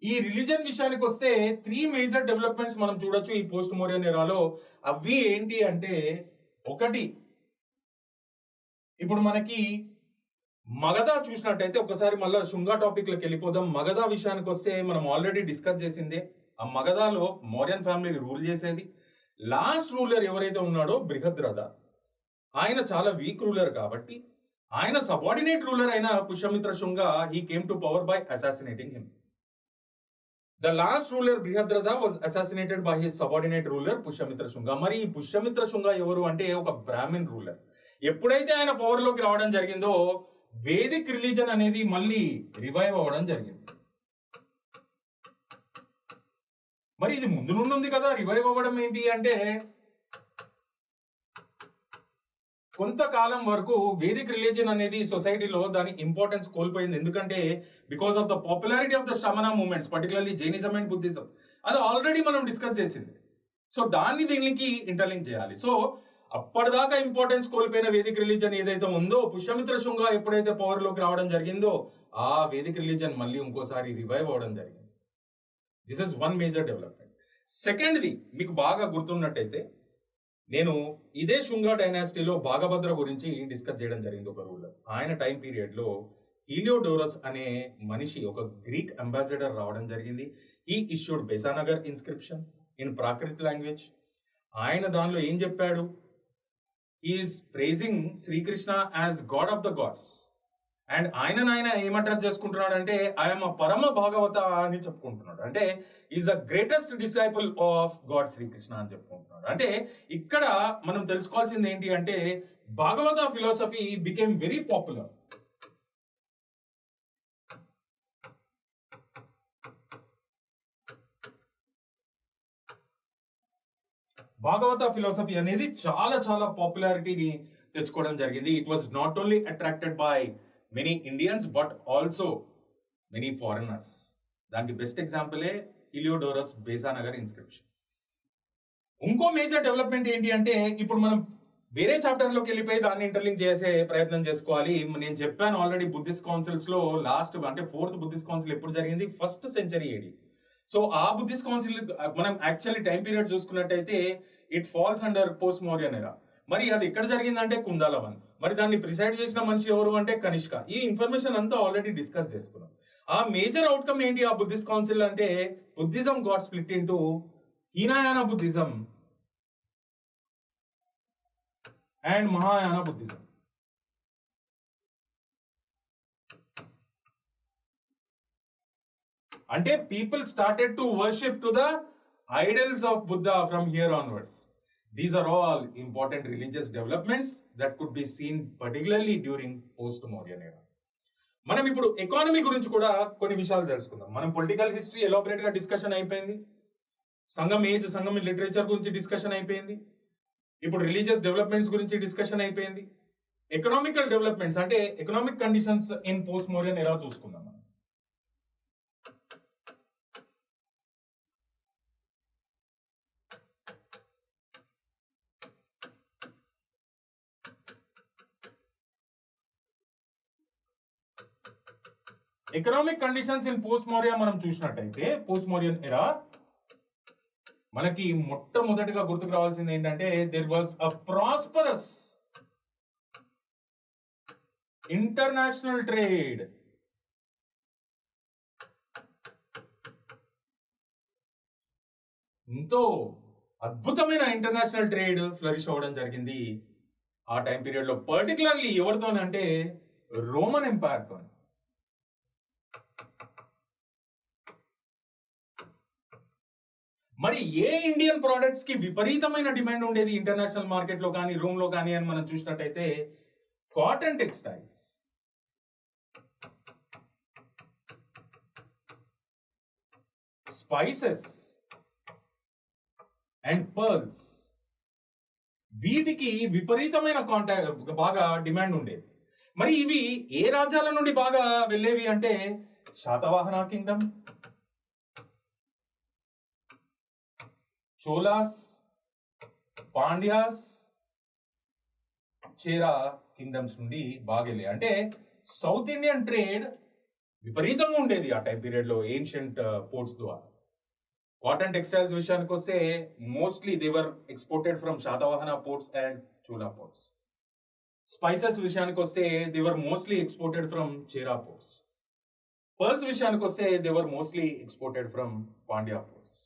A: ఈ రిలీజన్ విషయానికి వస్తే 3 మేజర్ డెవలప్మెంట్స్ మనం చూడొచ్చు ఈ పోస్ట్ మోరియన్ ఎరాలో. అవి ఏంటి అంటే, ఒకటి ఇప్పుడు మనకి మగధ చూసినట్టయితే ఒకసారి మళ్ళీ శుంగా టాపిక్లోకి వెళ్ళిపోదాం. మగధ విషయానికి వస్తే మనం ఆల్రెడీ డిస్కస్ చేసిందే. ఆ మగధలో మౌర్యన్ ఫ్యామిలీ రూల్ చేసేది. లాస్ట్ రూలర్ ఎవరైతే ఉన్నాడో బృహద్రథ, ఆయన చాలా వీక్ రూలర్ కాబట్టి ఆయన సబార్డినేట్ రూలర్ అయిన Pushyamitra Shunga he came to power by assassinating him. The last ruler Brihadratha was assassinated by his subordinate ruler Pushyamitra Shunga. మరి ఈ పుష్యమిత్ర శుంగా ఎవరు అంటే ఒక బ్రాహ్మిన్ రూలర్. ఎప్పుడైతే ఆయన పవర్ లోకి రావడం జరిగిందో వేదిక్ రిలీజన్ అనేది మళ్ళీ రివైవ్ అవ్వడం జరిగింది. మరి ఇది ముందు నుండి ఉంది కదా, రివైవ్ అవ్వడం ఏంటి అంటే, కొంతకాలం వరకు వేదిక్ రిలీజన్ అనేది సొసైటీలో దాని ఇంపార్టెన్స్ కోల్పోయింది. ఎందుకంటే because of the popularity of the Shramana movements, particularly Jainism and Buddhism. అది ఆల్రెడీ మనం డిస్కస్ చేసింది. సో దాన్ని దీనికి ఇంటర్లింక్ చేయాలి. సో అప్పటిదాకా ఇంపార్టెన్స్ కోల్పోయిన వేదిక్ రిలీజన్ ఏదైతే ఉందో, పుష్యమిత్ర శుంగా ఎప్పుడైతే పవర్ లోకి రావడం జరిగిందో ఆ వేదిక్ రిలీజన్ మళ్ళీ ఇంకోసారి రివైవ్ అవ్వడం జరిగింది. This is one major development. సెకండ్ది మీకు బాగా గుర్తున్నట్టయితే, నేను ఇదే శుంగా డైనాసిటీలో భాగభద్ర గురించి డిస్కస్ చేయడం జరిగింది. ఒక రూలర్, ఆయన టైం పీరియడ్లో హీలియోడోరస్ అనే మనిషి, ఒక గ్రీక్ అంబాసిడర్ రావడం జరిగింది. He issued Besnagar inscription in Prakrit language. ఆయన దానిలో ఏం చెప్పాడు? Is praising Shri Krishna as god of the gods. And ఆయన ఏం అడ్రస్ చేసుకుంటున్నాడు అంటే, ఐఎమ్ పరమ భాగవత అని చెప్పుకుంటున్నాడు. అంటే is the greatest disciple of god Sri Krishna అని చెప్పుకుంటున్నాడు. అంటే ఇక్కడ మనం తెలుసుకోవాల్సింది ఏంటి అంటే, Bhagavata philosophy became very popular. Bhagavata philosophy అనేది చాలా చాలా పాపులారిటీని తెచ్చుకోవడం జరిగింది. It was not only attracted by many Indians but also many foreigners. దానికి బెస్ట్ ఎగ్జాంపులే హీలియోడోరస్ బేసానగర్ ఇన్స్క్రిప్షన్. ఇంకో మేజర్ డెవలప్మెంట్ ఏంటి అంటే, ఇప్పుడు మనం వేరే చాప్టర్లోకి వెళ్ళిపోయి దాన్ని ఇంటర్లింక్ చేసే ప్రయత్నం చేసుకోవాలి. నేను చెప్పాను ఆల్రెడీ, బుద్ధిస్ట్ కౌన్సిల్స్లో లాస్ట్ అంటే 4th బుద్ధిస్ట్ కౌన్సిల్ ఎప్పుడు జరిగింది? 1st century AD. సో ఆ బుద్ధిస్ట్ కౌన్సిల్ మనం యాక్చువల్లీ టైం పీరియడ్ చూసుకున్నట్టయితే it falls under post Mauryan era. మరి అది ఎక్కడ జరిగిందంటే కుందాలవన్. మరి దాన్ని ప్రిసైడ్ చేసిన మనిషి ఎవరు అంటే కనిష్క. ఈ ఇన్ఫర్మేషన్ అంతా ఆల్రెడీ డిస్కస్ చేసుకున్నాం. ఆ మేజర్ అవుట్కమ్ ఏంటి ఆ బుద్ధిస్ట్ కౌన్సిల్ అంటే, Buddhism got split into Hinayana Buddhism and Mahayana Buddhism. అంటే people started to worship to the idols of Buddha from here onwards. These are all important religious developments that could be seen particularly during post-Mauryan era. మనం ఇప్పుడు economy గురించి కూడా కొన్ని విషయాలు తెలుసుకుందాం. మనం political history elaborate గా డిస్కషన్ అయిపోయింది. సంఘం ఏజ్, సంఘం లిటరేచర్ గురించి డిస్కషన్ అయిపోయింది. ఇప్పుడు రిలీజియస్ డెవలప్మెంట్స్ గురించి డిస్కషన్ అయిపోయింది. ఎకనామికల్ డెవలప్మెంట్స్ అంటే economic conditions in post Mauryan ఎరా చూసుకుందాం. Economic conditions in post Maurya మనం చూసినట్టయితే, పోస్ట్ మౌర్యన్ ఎరా మనకి మొట్టమొదటిగా గుర్తుకు రావాల్సింది ఏంటంటే, there was a prosperous international trade. ఎంతో అద్భుతమైన ఇంటర్నేషనల్ ట్రేడ్ ఫ్లరిష్ అవ్వడం జరిగింది ఆ టైం పీరియడ్ లో పర్టికులర్లీ ఎవరితోనంటే రోమన్ ఎంపైర్ తో. మరి ఏ ఇండియన్ ప్రోడక్ట్స్ కి విపరీతమైన డిమాండ్ ఉండేది ఇంటర్నేషనల్ మార్కెట్ లో కానీ రూమ్ లో కానీ అని మనం చూసినట్టయితే cotton textiles, spices and pearls, వీటికి విపరీతమైన బాగా డిమాండ్ ఉండేది. మరి ఇవి ఏ రాజ్యాల నుండి బాగా వెళ్ళేవి అంటే శాతవాహన కింగ్డమ్, చోలాస్, పాండ్యాస్, చేరా కింగ్డమ్స్ నుండి బాగా వెళ్ళాయి. అంటే సౌత్ ఇండియన్ ట్రేడ్ విపరీతంగా ఉండేది ఆ టైం పీరియడ్ లో ఏన్షియంట్ పోర్ట్స్ ద్వారా. కాటన్ టెక్స్టైల్స్ విషయానికి వస్తే mostly they were exported from Satavahana ports and Chola ports. Spices విషయానికి వస్తే they were mostly exported from Chera ports. Pearls విషయానికి వస్తే they were mostly exported from Pandya ports.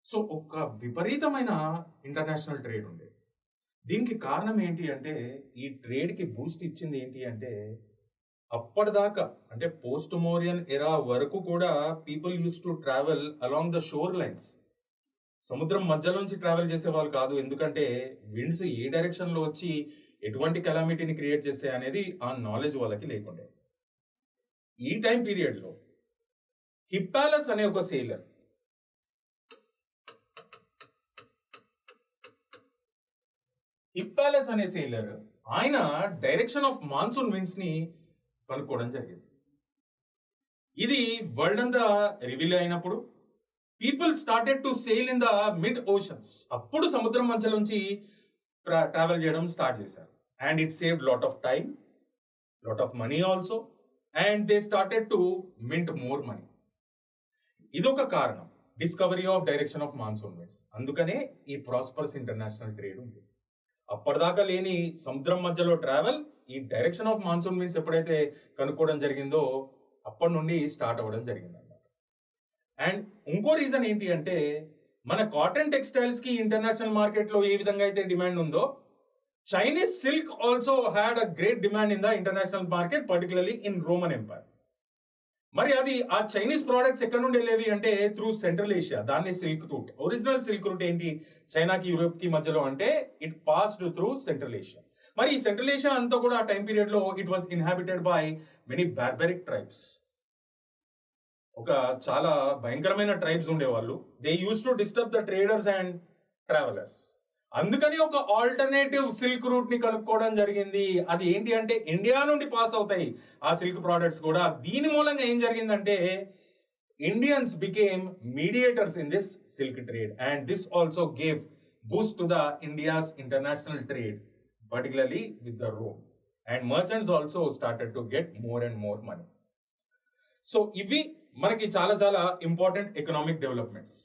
A: So ఒక విపరీతమైన ఇంటర్నేషనల్ ట్రేడ్ ఉండేది. దీనికి కారణం ఏంటి అంటే ఈ ట్రేడ్ కి బూస్ట్ ఇచ్చింది ఏంటి అంటే అప్పటిదాకా అంటే పోస్ట్ మోరియన్ ఎరా వరకు కూడా people use to travel along the shore lines. సముద్రం మధ్యలోంచి ట్రావెల్ చేసేవాళ్ళు కాదు, ఎందుకంటే విండ్స్ ఏ డైరెక్షన్ లో వచ్చి ఎటువంటి కెలామిటీని క్రియేట్ చేస్తాయి అనేది ఆ నాలెడ్జ్ వాళ్ళకి లేకుండే. ఈ టైం పీరియడ్ లో హిప్పాలస్ అనే ఒక సేలర్ ఆయన డైరెక్షన్ ఆఫ్ మాన్సూన్ విండ్స్ ని కనుక్కోవడం జరిగింది. ఇది వరల్డ్ అంతా రివీల్ అయినప్పుడు people started to sale in the mid oceans. అప్పుడు సముద్రం మధ్యలోంచి ట్రావెల్ చేయడం స్టార్ట్ చేశారు. And it saved lot of time, lot of money also, and they started to mint more money. ఇదొక కారణం, discovery of direction of monsoon winds. అందుకనే ఈ prosperous international trade ఉంది. అప్పటిదాకా లేని సముద్రం మధ్యలో ట్రావెల్ ఈ డైరెక్షన్ ఆఫ్ మాన్సూన్ విండ్స్ ఎప్పుడైతే కనుక్కోవడం జరిగిందో అప్పటి నుండి స్టార్ట్ అవ్వడం జరిగింది అన్నమాట. అండ్ ఇంకో రీజన్ ఏంటి అంటే మన కాటన్ టెక్స్టైల్స్ కి ఇంటర్నేషనల్ మార్కెట్ లో ఏ విధంగా అయితే డిమాండ్ ఉందో Chinese silk also had a great demand in the international market, particularly in Roman empire. మరి అది ఆ చైనీస్ ప్రోడక్ట్స్ ఎక్కడ నుండి వెళ్ళేవి అంటే త్రూ సెంట్రల్ ఏషియా. దాన్ని silk route. Original silk route ఏంటి చైనాకి యూరోప్ కి మధ్యలో అంటే it passed through central Asia. మరి ఈ సెంట్రల్ ఏషియా అంతా కూడా ఆ టైం పీరియడ్ లో it was inhabited by many barbaric tribes. ఒక చాలా భయంకరమైన ట్రైబ్స్ ఉండేవాళ్ళు. They use to disturb the traders and travellers. అందుకని ఒక ఆల్టర్నేటివ్ సిల్క్ రూట్ ని కనుక్కోవడం జరిగింది. అది ఏంటి అంటే ఇండియా నుండి పాస్ అవుతాయి ఆ సిల్క్ ప్రోడక్ట్స్ కూడా. దీని మూలంగా ఏం జరిగిందంటే Indians became mediators in this silk trade and this also gave Boost to the India's international trade, particularly with the Rome, and merchants also started to get more and more money. So ఇవి మనకి చాలా చాలా important economic developments.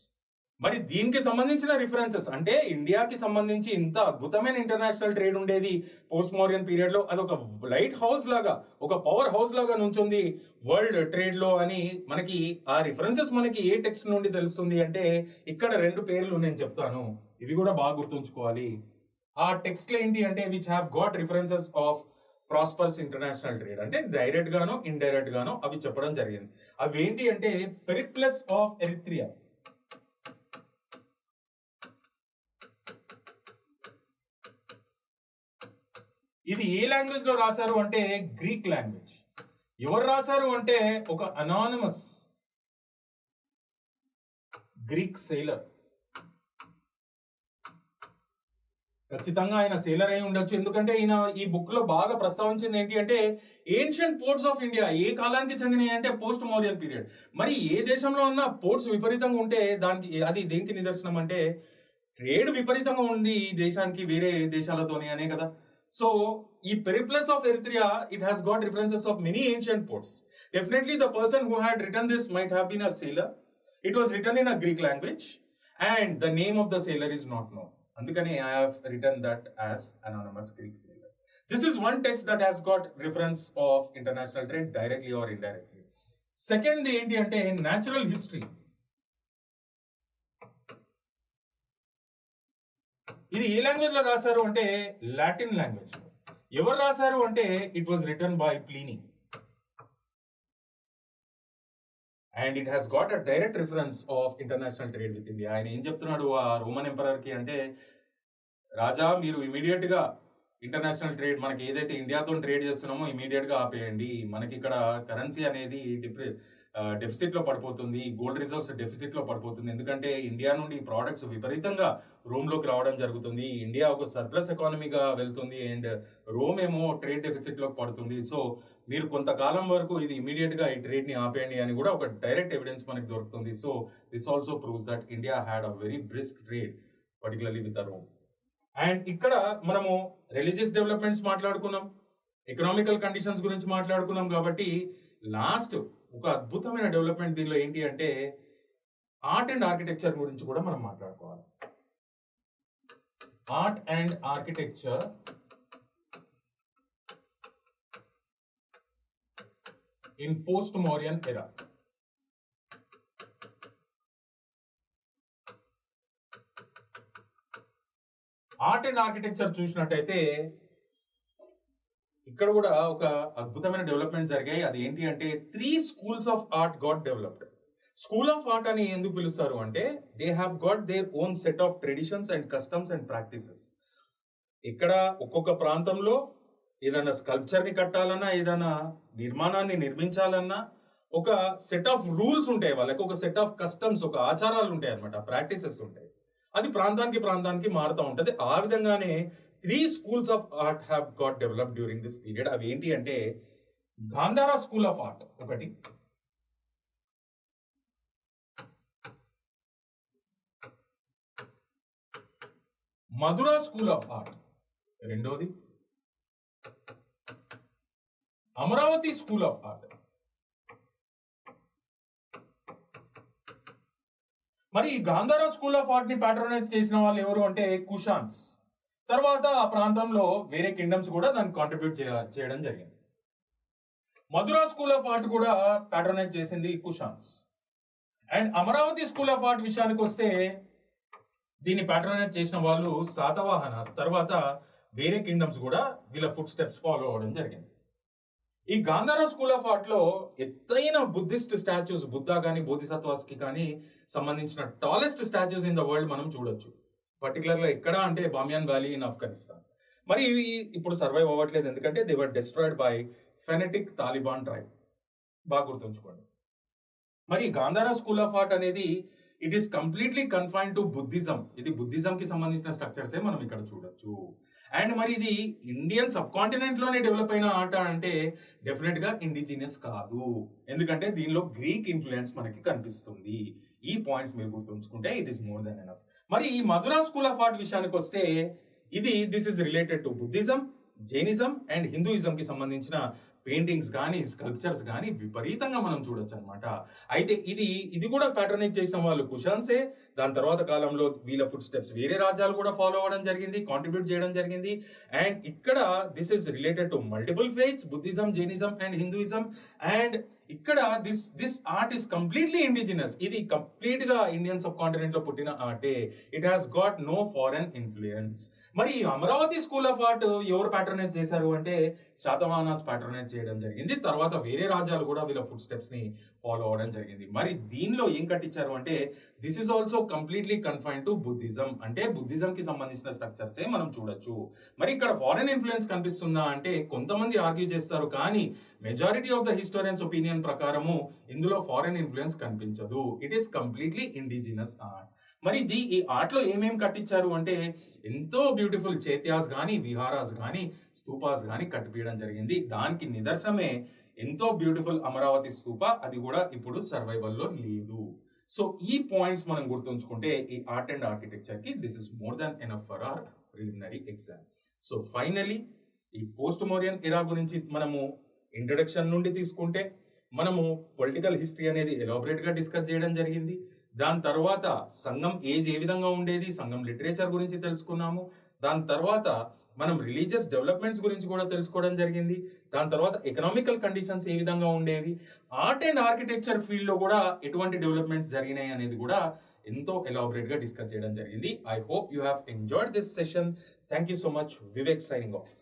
A: మరి దీనికి సంబంధించిన references అంటే ఇండియాకి సంబంధించి ఇంత అద్భుతమైన ఇంటర్నేషనల్ ట్రేడ్ ఉండేది పోస్ట్ మోరియన్ పీరియడ్ లో. అదొక లైట్ హౌస్ లాగా, ఒక పవర్ హౌస్ లాగా నుంచుంది వరల్డ్ ట్రేడ్ లో అని మనకి ఆ రిఫరెన్సెస్ మనకి ఏ టెక్స్ట్ నుండి తెలుస్తుంది అంటే ఇక్కడ రెండు పేర్లు నేను చెప్తాను, ఇవి కూడా బాగా గుర్తుంచుకోవాలి. ఆ టెక్స్ట్ ఏంటి అంటే which have got references of prosperous international trade, అంటే డైరెక్ట్ గానో ఇండైరెక్ట్ గానో అవి చెప్పడం జరిగింది. అవి ఏంటి అంటే పెరిప్లస్ ఆఫ్ ఎరిత్రియా. ఇది ఏ లాంగ్వేజ్ లో రాశారు అంటే గ్రీక్ లాంగ్వేజ్. ఎవరు రాశారు అంటే ఒక అనానిమస్ గ్రీక్ సేలర్. ఖచ్చితంగా ఆయన సేలర్ అయి ఉండొచ్చు, ఎందుకంటే ఈయన ఈ బుక్ లో బాగా ప్రస్తావించింది ఏంటి అంటే ఏన్షియంట్ పోర్ట్స్ ఆఫ్ ఇండియా ఏ కాలానికి చెందినవి అంటే పోస్ట్ మోరియన్ పీరియడ్. మరి ఏ దేశంలో ఉన్న పోర్ట్స్ విపరీతంగా ఉంటే దానికి అది దేనికి నిదర్శనం అంటే ట్రేడ్ విపరీతంగా ఉంది ఈ దేశానికి వేరే దేశాలతోని అనే కదా. సో ఈ Periplus of Eritrea it has got references of many ancient ports. Definitely the person who had written this might have been a sailor. It was written in a Greek language and the name of the sailor is not known. Andukani I have written that as anonymous Greek sailor. This is one text that has got reference of international trade directly or indirectly. Second enti ante natural history. ఇది ఏ language లో రాశారు అంటే Latin language లో. ఎవరు రాశారు అంటే it was written by Pliny. And it has got a direct reference of international trade with India. ఆయన ఏం చెప్తున్నాడు ఆ రోమన్ ఎంపరర్ కి అంటే, రాజా మీరు ఇమీడియట్ గా ఇంటర్నేషనల్ ట్రేడ్ మనకి ఏదైతే ఇండియాతో ట్రేడ్ చేస్తున్నామో ఇమీడియట్ గా ఆపేయండి. మనకి ఇక్కడ కరెన్సీ అనేది డెఫిసిట్ లో పడిపోతుంది, గోల్డ్ రిజర్వ్స్ డెఫిసిట్ లో పడిపోతుంది. ఎందుకంటే ఇండియా నుండి ప్రోడక్ట్స్ విపరీతంగా రోమ్ లోకి రావడం జరుగుతుంది. ఇండియా ఒక సర్ప్లస్ ఎకానమీగా వెళ్తుంది అండ్ రోమ్ ఏమో ట్రేడ్ డెఫిసిట్ లోకి పడుతుంది. సో మీరు కొంతకాలం వరకు ఇది ఇమీడియట్ గా ఈ ట్రేడ్ ని ఆపేయండి అని కూడా ఒక డైరెక్ట్ ఎవిడెన్స్ మనకి దొరుకుతుంది. So this also proves that India had a very brisk trade particularly with the Rome. And ఇక్కడ మనము రిలీజియస్ డెవలప్మెంట్స్ మాట్లాడుకున్నాం, ఎకనామికల్ కండిషన్స్ గురించి మాట్లాడుకున్నాం. కాబట్టి లాస్ట్ ఒక అద్భుతమైన డెవలప్మెంట్ దీనిలో ఏంటి అంటే ఆర్ట్ అండ్ ఆర్కిటెక్చర్ గురించి కూడా మనం మాట్లాడుకోవాలి. Art and architecture in post Mauryan era. Art and architecture చూసినట్టయితే ఇక్కడ కూడా ఒక అద్భుతమైన డెవలప్మెంట్ జరిగాయి. అది ఏంటి అంటే 3 schools of art got developed. School of art అని ఎందుకు పిలుస్తారు అంటే they have got their own set of traditions and customs and practices. ఇక్కడ ఒక్కొక్క ప్రాంతంలో ఏదైనా స్కల్ప్చర్ ని కట్టాలన్నా, ఏదైనా నిర్మాణాన్ని నిర్మించాలన్నా ఒక సెట్ ఆఫ్ రూల్స్ ఉంటాయి, వాళ్ళకి ఒక సెట్ ఆఫ్ కస్టమ్స్, ఒక ఆచారాలు ఉంటాయి అనమాట, ప్రాక్టీసెస్ ఉంటాయి. అది ప్రాంతానికి మారుతూ ఉంటది. ఆ విధంగానే 3 schools of art have got develop during this period. అవి ఏంటి అంటే గాంధారా స్కూల్ ఆఫ్ ఆర్ట్ ఒకటి, మధురా స్కూల్ ఆఫ్ ఆర్ట్ రెండోది, అమరావతి స్కూల్ ఆఫ్ ఆర్ట్. మరి ఈ గాంధారా స్కూల్ ఆఫ్ ఆర్ట్ ని ప్యాట్రనైజ్ చేసిన వాళ్ళు ఎవరు అంటే కుషాన్స్. తర్వాత ఆ ప్రాంతంలో వేరే కింగ్డమ్స్ కూడా దానికి కాంట్రిబ్యూట్ చేయడం జరిగింది. మధురా స్కూల్ ఆఫ్ ఆర్ట్ కూడా ప్యాట్రనైజ్ చేసింది Kushans. And Amaravati school of art విషయానికి వస్తే దీన్ని ప్యాట్రనైజ్ చేసిన వాళ్ళు శాతవాహనాస్. తర్వాత వేరే కింగ్డమ్స్ కూడా వీళ్ళ ఫుట్ స్టెప్స్ ఫాలో అవ్వడం జరిగింది. ఈ గాంధారా స్కూల్ ఆఫ్ ఆర్ట్ లో ఎత్తైన బుద్ధిస్ట్ స్టాచ్యూస్, బుద్ధా కానీ బోధిసత్వాస్ కి కానీ సంబంధించిన tallest statues in the world మనం చూడొచ్చు. పర్టికులర్గా ఎక్కడ అంటే బామియాన్ వ్యాలీ ఇన్ ఆఫ్ఘనిస్తాన్. మరి ఇవి ఇప్పుడు సర్వైవ్ అవ్వట్లేదు, ఎందుకంటే they were destroyed by phonetic Taliban tribe. బాగా గుర్తుంచుకోండి. మరి గాంధారా స్కూల్ ఆఫ్ ఆర్ట్ అనేది it is completely confined to Buddhism. ఇది బుద్ధిజం కి సంబంధించిన స్ట్రక్చర్సే మనం ఇక్కడ చూడొచ్చు. అండ్ మరి ఇది ఇండియన్ సబ్ కాంటినెంట్ లోనే డెవలప్ అయిన ఆట అంటే డెఫినెట్ గా ఇండిజినియస్ కాదు, ఎందుకంటే దీనిలో గ్రీక్ ఇన్ఫ్లుయెన్స్ మనకి కనిపిస్తుంది. ఈ పాయింట్స్ మీరు గుర్తుంచుకుంటే it is more than enough. మరి ఈ మధురా స్కూల్ ఆఫ్ ఆర్ట్ విషయానికి వస్తే this is related to Buddhism, Jainism and Hinduism కి సంబంధించిన పెయింటింగ్స్ కానీ స్కల్ప్చర్స్ కానీ విపరీతంగా మనం చూడొచ్చు అనమాట. అయితే ఇది కూడా ప్యాటర్నైజ్ చేసిన వాళ్ళు కుషాన్సే. దాని తర్వాత కాలంలో వీళ్ళ ఫుట్ స్టెప్స్ వేరే రాజ్యాలు కూడా ఫాలో అవ్వడం జరిగింది, కాంట్రిబ్యూట్ చేయడం జరిగింది. అండ్ ఇక్కడ this is related to multiple faiths, Buddhism, Jainism and Hinduism. And ఇక్కడ this art is completely indigenous. ఇది కంప్లీట్ గా ఇండియన్ సబ్ కాంటినెంట్ లో పుట్టిన ఆర్టే. It has got no foreign influence. మరి అమరావతి స్కూల్ ఆఫ్ ఆర్ట్ ఎవరు ప్యాట్రనైజ్ చేశారు అంటే శాతవాహనాస్ ప్యాట్రనైజ్ చేయడం జరిగింది. తర్వాత వేరే రాజ్యాలు కూడా వీళ్ళ ఫుట్ స్టెప్స్ ని ఫాలో అవడం జరిగింది. మరి దీనిలో ఏం కట్టించారు అంటే this is also completely confined to Buddhism. అంటే బుద్ధిజం కి సంబంధించిన స్ట్రక్చర్స్ మనం చూడొచ్చు. మరి ఇక్కడ ఫారెన్ ఇన్ఫ్లుయెన్స్ కనిపిస్తుందా అంటే కొంతమంది ఆర్గ్యూ చేస్తారు, కానీ majority of the historians opinion ప్రకారము ఇందులో ఫారెన్ ఇన్ఫ్లుయెన్స్ కనిపించదు. It is completely indigenous art. మరి ఈ ఆర్ట్ లో ఏమేం కట్టించారు అంటే ఎంతో బ్యూటిఫుల్ చైత్యాస్ కానీ, విహారాస్ కానీ, స్తూపాస్ కానీ కట్టిపీయడం జరిగింది. దానికి నిదర్శనమే ఎంతో బ్యూటిఫుల్ అమరావతి స్తూప. అది కూడా ఇప్పుడు సర్వైవల్ లో లేదు. సో ఈ పాయింట్స్ మనం గుర్తుంచుకుంటే ఈ ఆర్ట్ అండ్ ఆర్కిటెక్చర్ కి this is more than enough for hour preliminary exam. So finally ఈ పోస్ట్ మోరియన్ ఎరా గురించి మనము ఇంట్రడక్షన్ నుండి తీసుకుంటే మనము పొలిటికల్ హిస్టరీ అనేది ఎలాబరేట్ గా డిస్కస్ చేయడం జరిగింది. దాని తర్వాత సంఘం ఏజ్ ఏ విధంగా ఉండేది, సంఘం లిటరేచర్ గురించి తెలుసుకున్నాము. దాని తర్వాత మనం రిలీజియస్ డెవలప్మెంట్స్ గురించి కూడా తెలుసుకోవడం జరిగింది. దాని తర్వాత ఎకనామికల్ కండిషన్స్ ఏ విధంగా ఉండేవి, ఆర్ట్ అండ్ ఆర్కిటెక్చర్ ఫీల్డ్ లో కూడా ఎటువంటి డెవలప్మెంట్స్ జరిగినాయి అనేది కూడా ఎంతో ఎలాబరేట్ గా డిస్కస్ చేయడం జరిగింది. I hope you have enjoyed this session. Thank you so much. Vivek signing off.